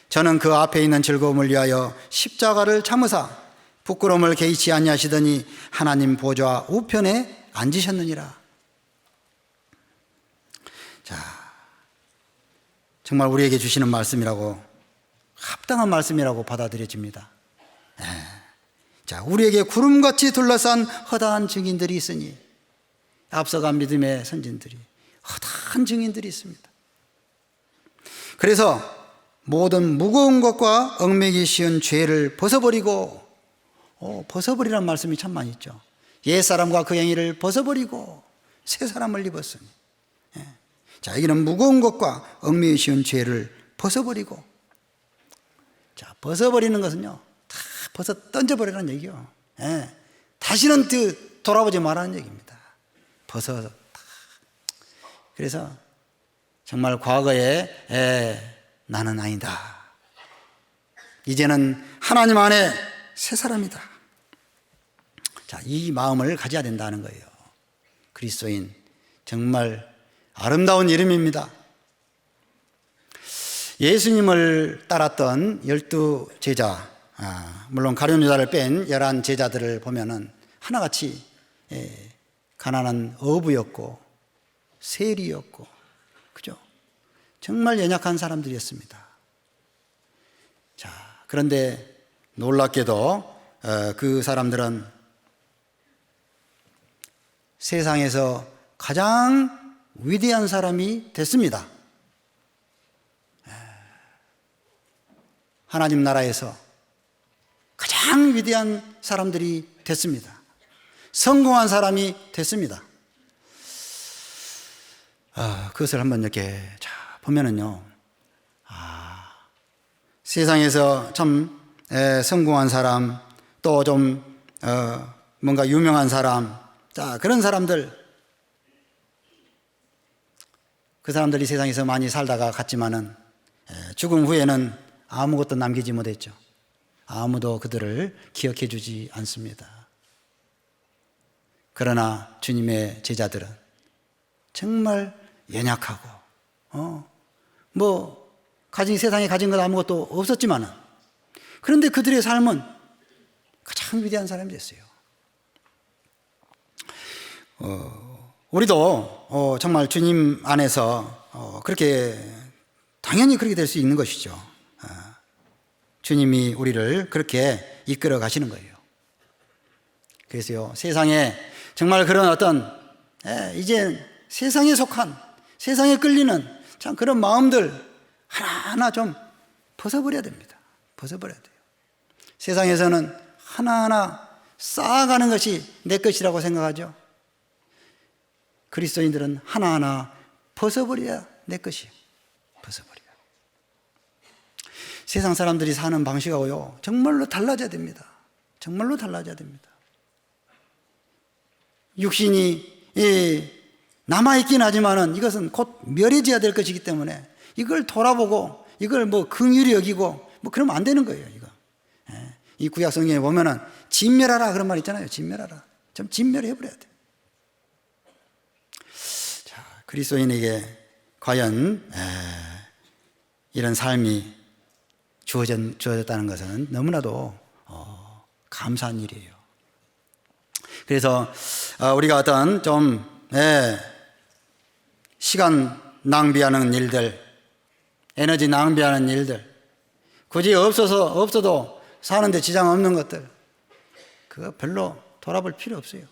저는 그 앞에 있는 즐거움을 위하여 십자가를 참으사 부끄러움을 개의치 아니하시더니 하나님 보좌 우편에 앉으셨느니라. 자, 정말 우리에게 주시는 말씀이라고, 합당한 말씀이라고 받아들여집니다. 자, 우리에게 구름같이 둘러싼 허다한 증인들이 있으니, 앞서간 믿음의 선진들이 허다한 증인들이 있습니다. 그래서 모든 무거운 것과 얽매기 쉬운 죄를 벗어버리고, 벗어버리라는 말씀이 참 많이 있죠. 옛사람과 그 행위를 벗어버리고 새 사람을 입었으니. 자, 여기는 무거운 것과 얽매기 쉬운 죄를 벗어버리고, 자, 벗어버리는 것은요, 다 벗어 던져버리라는 얘기요. 다시는 돌아보지 말라는 얘기입니다. 벗어. 그래서 정말 과거에 나는 아니다. 이제는 하나님 안에 새 사람이다. 자, 이 마음을 가져야 된다는 거예요. 그리스도인, 정말 아름다운 이름입니다. 예수님을 따랐던 12제자, 물론 가룟 유다를 뺀 11 제자들을 보면은 하나같이 가난한 어부였고 세리였고, 그죠? 정말 연약한 사람들이었습니다. 자, 그런데 놀랍게도 그 사람들은 세상에서 가장 위대한 사람이 됐습니다. 하나님 나라에서 가장 위대한 사람들이 됐습니다. 성공한 사람이 됐습니다. 그것을 한번 이렇게 보면은요, 세상에서 참 성공한 사람, 또 좀 뭔가 유명한 사람, 자, 그런 사람들, 그 사람들이 세상에서 많이 살다가 갔지만은 죽음 후에는 아무것도 남기지 못했죠. 아무도 그들을 기억해 주지 않습니다. 그러나 주님의 제자들은 정말 연약하고, 세상에 가진 것 아무것도 없었지만은, 그런데 그들의 삶은 가장 위대한 사람이 됐어요. 우리도 정말 주님 안에서 그렇게 당연히 그렇게 될 수 있는 것이죠. 주님이 우리를 그렇게 이끌어 가시는 거예요. 그래서요, 세상에 정말 그런 어떤 이제 세상에 속한, 세상에 끌리는 참 그런 마음들 하나하나 좀 벗어버려야 됩니다. 벗어버려야 돼요. 세상에서는 하나하나 쌓아가는 것이 내 것이라고 생각하죠. 그리스도인들은 하나하나 벗어버려야 내 것이에요. 벗어버려야. 세상 사람들이 사는 방식하고요, 정말로 달라져야 됩니다. 정말로 달라져야 됩니다. 육신이 남아있긴 하지만은 이것은 곧 멸해져야 될 것이기 때문에 이걸 돌아보고 이걸 긍휼히 여기고 그러면 안 되는 거예요, 이거. 이 구약 성경에 보면은 진멸하라 그런 말 있잖아요. 진멸하라. 좀 진멸해버려야 돼. 자, 그리스도인에게 과연 이런 삶이 주어졌다는 것은 너무나도 감사한 일이에요. 그래서 우리가 어떤 좀 시간 낭비하는 일들, 에너지 낭비하는 일들, 굳이 없어도 사는데 지장 없는 것들, 그거 별로 돌아볼 필요 없어요.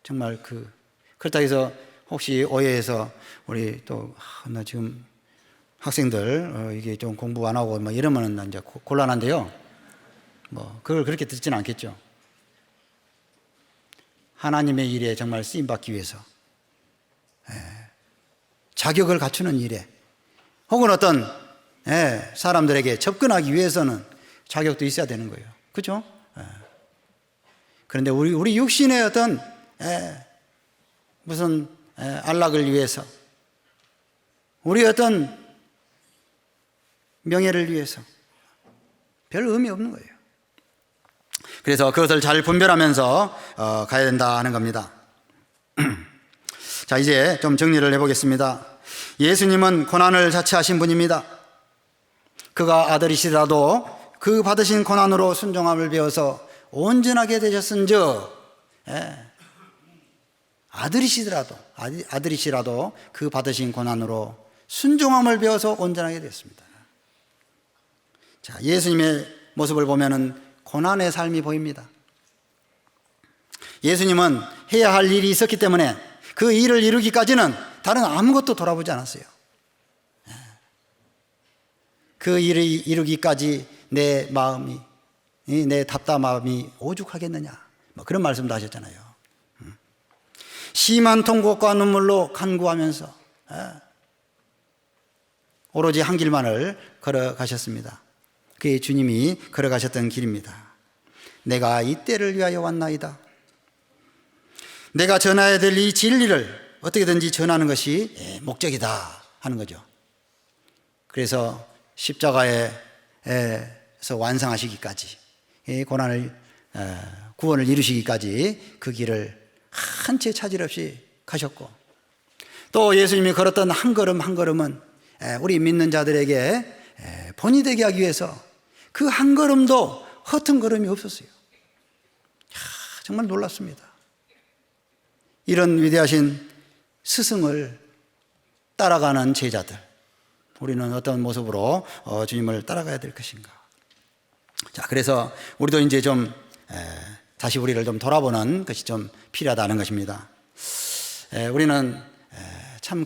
정말 그 그렇다고 해서 혹시 오해해서 우리 또 나 지금 학생들 이게 좀 공부 안 하고 뭐 이러면은 이제 곤란한데요. 뭐 그걸 그렇게 듣지는 않겠죠. 하나님의 일에 정말 쓰임 받기 위해서 자격을 갖추는 일에 혹은 어떤 사람들에게 접근하기 위해서는 자격도 있어야 되는 거예요. 그렇죠? 그런데 우리 육신의 어떤 무슨 안락을 위해서, 우리 어떤 명예를 위해서 별 의미 없는 거예요. 그래서 그것을 잘 분별하면서 가야 된다 하는 겁니다. 자, 이제 좀 정리를 해보겠습니다. 예수님은 고난을 자처하신 분입니다. 그가 아들이시라도 그 받으신 고난으로 순종함을 배워서 온전하게 되셨은즉, 아들이시라도 그 받으신 고난으로 순종함을 배워서 온전하게 됐습니다. 자, 예수님의 모습을 보면은 고난의 삶이 보입니다. 예수님은 해야 할 일이 있었기 때문에 그 일을 이루기까지는 다른 아무것도 돌아보지 않았어요. 그 일을 이루기까지 내 마음이, 내 답답함이 오죽하겠느냐, 뭐 그런 말씀도 하셨잖아요. 심한 통곡과 눈물로 간구하면서 오로지 한 길만을 걸어가셨습니다. 그게 주님이 걸어가셨던 길입니다. 내가 이 때를 위하여 왔나이다. 내가 전해야 될 이 진리를 어떻게든지 전하는 것이 목적이다 하는 거죠. 그래서 십자가에서 완성하시기까지, 구원을 이루시기까지 그 길을 한 채 차질 없이 가셨고, 또 예수님이 걸었던 한 걸음 한 걸음은 우리 믿는 자들에게 본이 되게 하기 위해서 그 한 걸음도 허튼 걸음이 없었어요. 정말 놀랐습니다. 이런 위대하신 스승을 따라가는 제자들, 우리는 어떤 모습으로 주님을 따라가야 될 것인가? 자, 그래서 우리도 이제 좀 다시 우리를 좀 돌아보는 것이 좀 필요하다는 것입니다. 우리는 참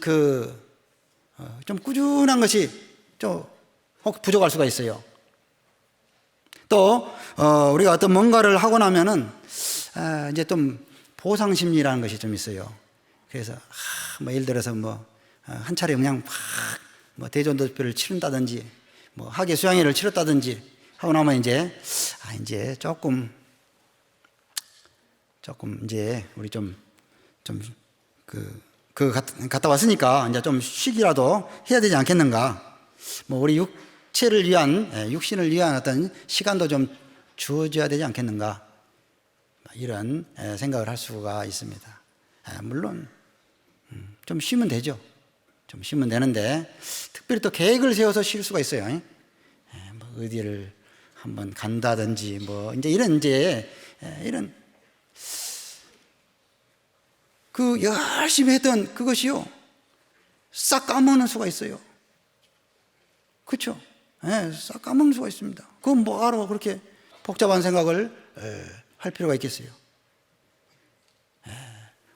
좀 꾸준한 것이 좀 혹 부족할 수가 있어요. 또 우리가 어떤 뭔가를 하고 나면은 이제 좀 보상 심리라는 것이 좀 있어요. 그래서 뭐 예를 들어서 뭐 한 차례 그냥 뭐 대전도표를 치른다든지 뭐 학예 수양회를 치렀다든지 하고 나면 이제 이제 조금 이제 우리 갔다 왔으니까 이제 좀 쉬기라도 해야 되지 않겠는가? 뭐 우리 육체를 위한, 육신을 위한 어떤 시간도 좀 주어져야 되지 않겠는가? 이런 생각을 할 수가 있습니다. 물론 좀 쉬면 되죠. 좀 쉬면 되는데 특별히 또 계획을 세워서 쉴 수가 있어요. 뭐 어디를 한번 간다든지 뭐 이제 이런 그 열심히 했던 그것이요 싹 까먹는 수가 있어요. 그렇죠? 싹 까먹는 수가 있습니다. 그건 뭐하러 그렇게 복잡한 생각을 할 필요가 있겠어요?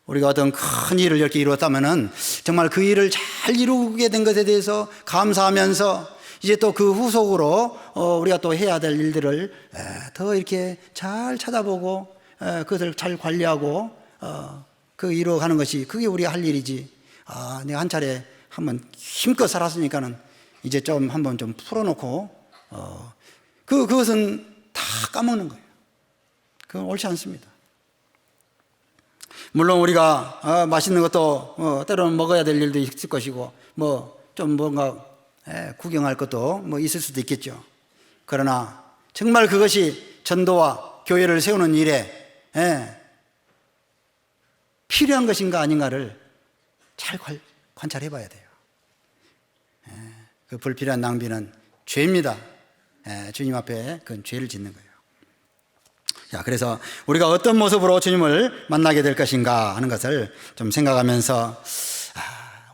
우리가 어떤 큰 일을 이렇게 이루었다면은 정말 그 일을 잘 이루게 된 것에 대해서 감사하면서 이제 또 그 후속으로 우리가 또 해야 될 일들을 더 이렇게 잘 찾아보고 그것을 잘 관리하고 그 이루어가는 것이 그게 우리 할 일이지. 내가 한 차례 한번 힘껏 살았으니까는 이제 좀 한번 좀 풀어놓고 그것은 다 까먹는 거예요. 그건 옳지 않습니다. 물론 우리가 맛있는 것도 때로는 먹어야 될 일도 있을 것이고 뭐 좀 뭔가 구경할 것도 뭐 있을 수도 있겠죠. 그러나 정말 그것이 전도와 교회를 세우는 일에 필요한 것인가 아닌가를 잘 관찰해 봐야 돼요. 그 불필요한 낭비는 죄입니다. 주님 앞에 그건 죄를 짓는 거예요. 자, 그래서 우리가 어떤 모습으로 주님을 만나게 될 것인가 하는 것을 좀 생각하면서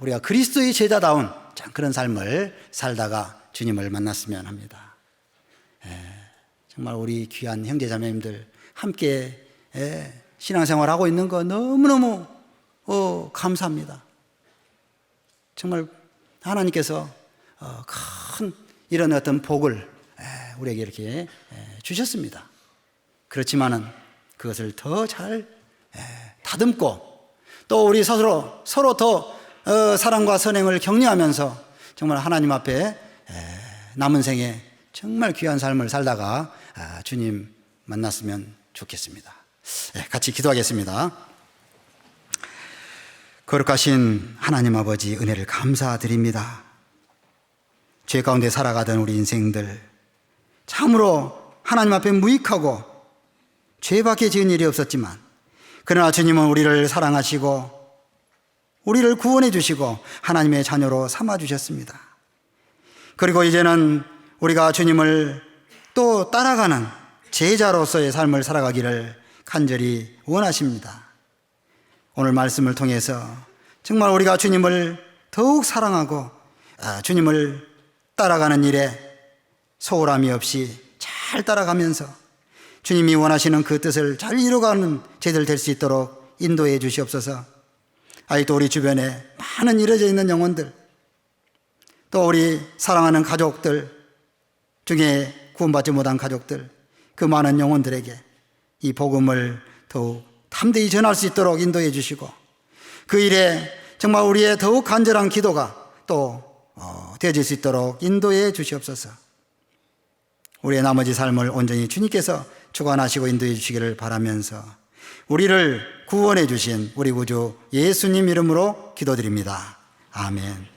우리가 그리스도의 제자다운 그런 삶을 살다가 주님을 만났으면 합니다. 정말 우리 귀한 형제자매님들 함께 신앙생활 하고 있는 거 너무너무 감사합니다. 정말 하나님께서 큰 이런 어떤 복을 우리에게 이렇게 주셨습니다. 그렇지만은 그것을 더 잘 다듬고 또 우리 서로 더 사랑과 선행을 격려하면서 정말 하나님 앞에 남은 생에 정말 귀한 삶을 살다가 주님 만났으면 좋겠습니다. 같이 기도하겠습니다. 거룩하신 하나님 아버지, 은혜를 감사드립니다. 죄 가운데 살아가던 우리 인생들 참으로 하나님 앞에 무익하고 죄밖에 지은 일이 없었지만, 그러나 주님은 우리를 사랑하시고 우리를 구원해 주시고 하나님의 자녀로 삼아 주셨습니다. 그리고 이제는 우리가 주님을 또 따라가는 제자로서의 삶을 살아가기를 간절히 원하십니다. 오늘 말씀을 통해서 정말 우리가 주님을 더욱 사랑하고 주님을 따라가는 일에 소홀함이 없이 잘 따라가면서 주님이 원하시는 그 뜻을 잘 이루어가는 저희들 될 수 있도록 인도해 주시옵소서. 아직도 우리 주변에 많은 이뤄져 있는 영혼들, 또 우리 사랑하는 가족들 중에 구원받지 못한 가족들, 그 많은 영혼들에게 이 복음을 더욱 담대히 전할 수 있도록 인도해 주시고, 그 일에 정말 우리의 더욱 간절한 기도가 또 되어질 수 있도록 인도해 주시옵소서. 우리의 나머지 삶을 온전히 주님께서 주관하시고 인도해 주시기를 바라면서 우리를 구원해 주신 우리 구주 예수님 이름으로 기도드립니다. 아멘.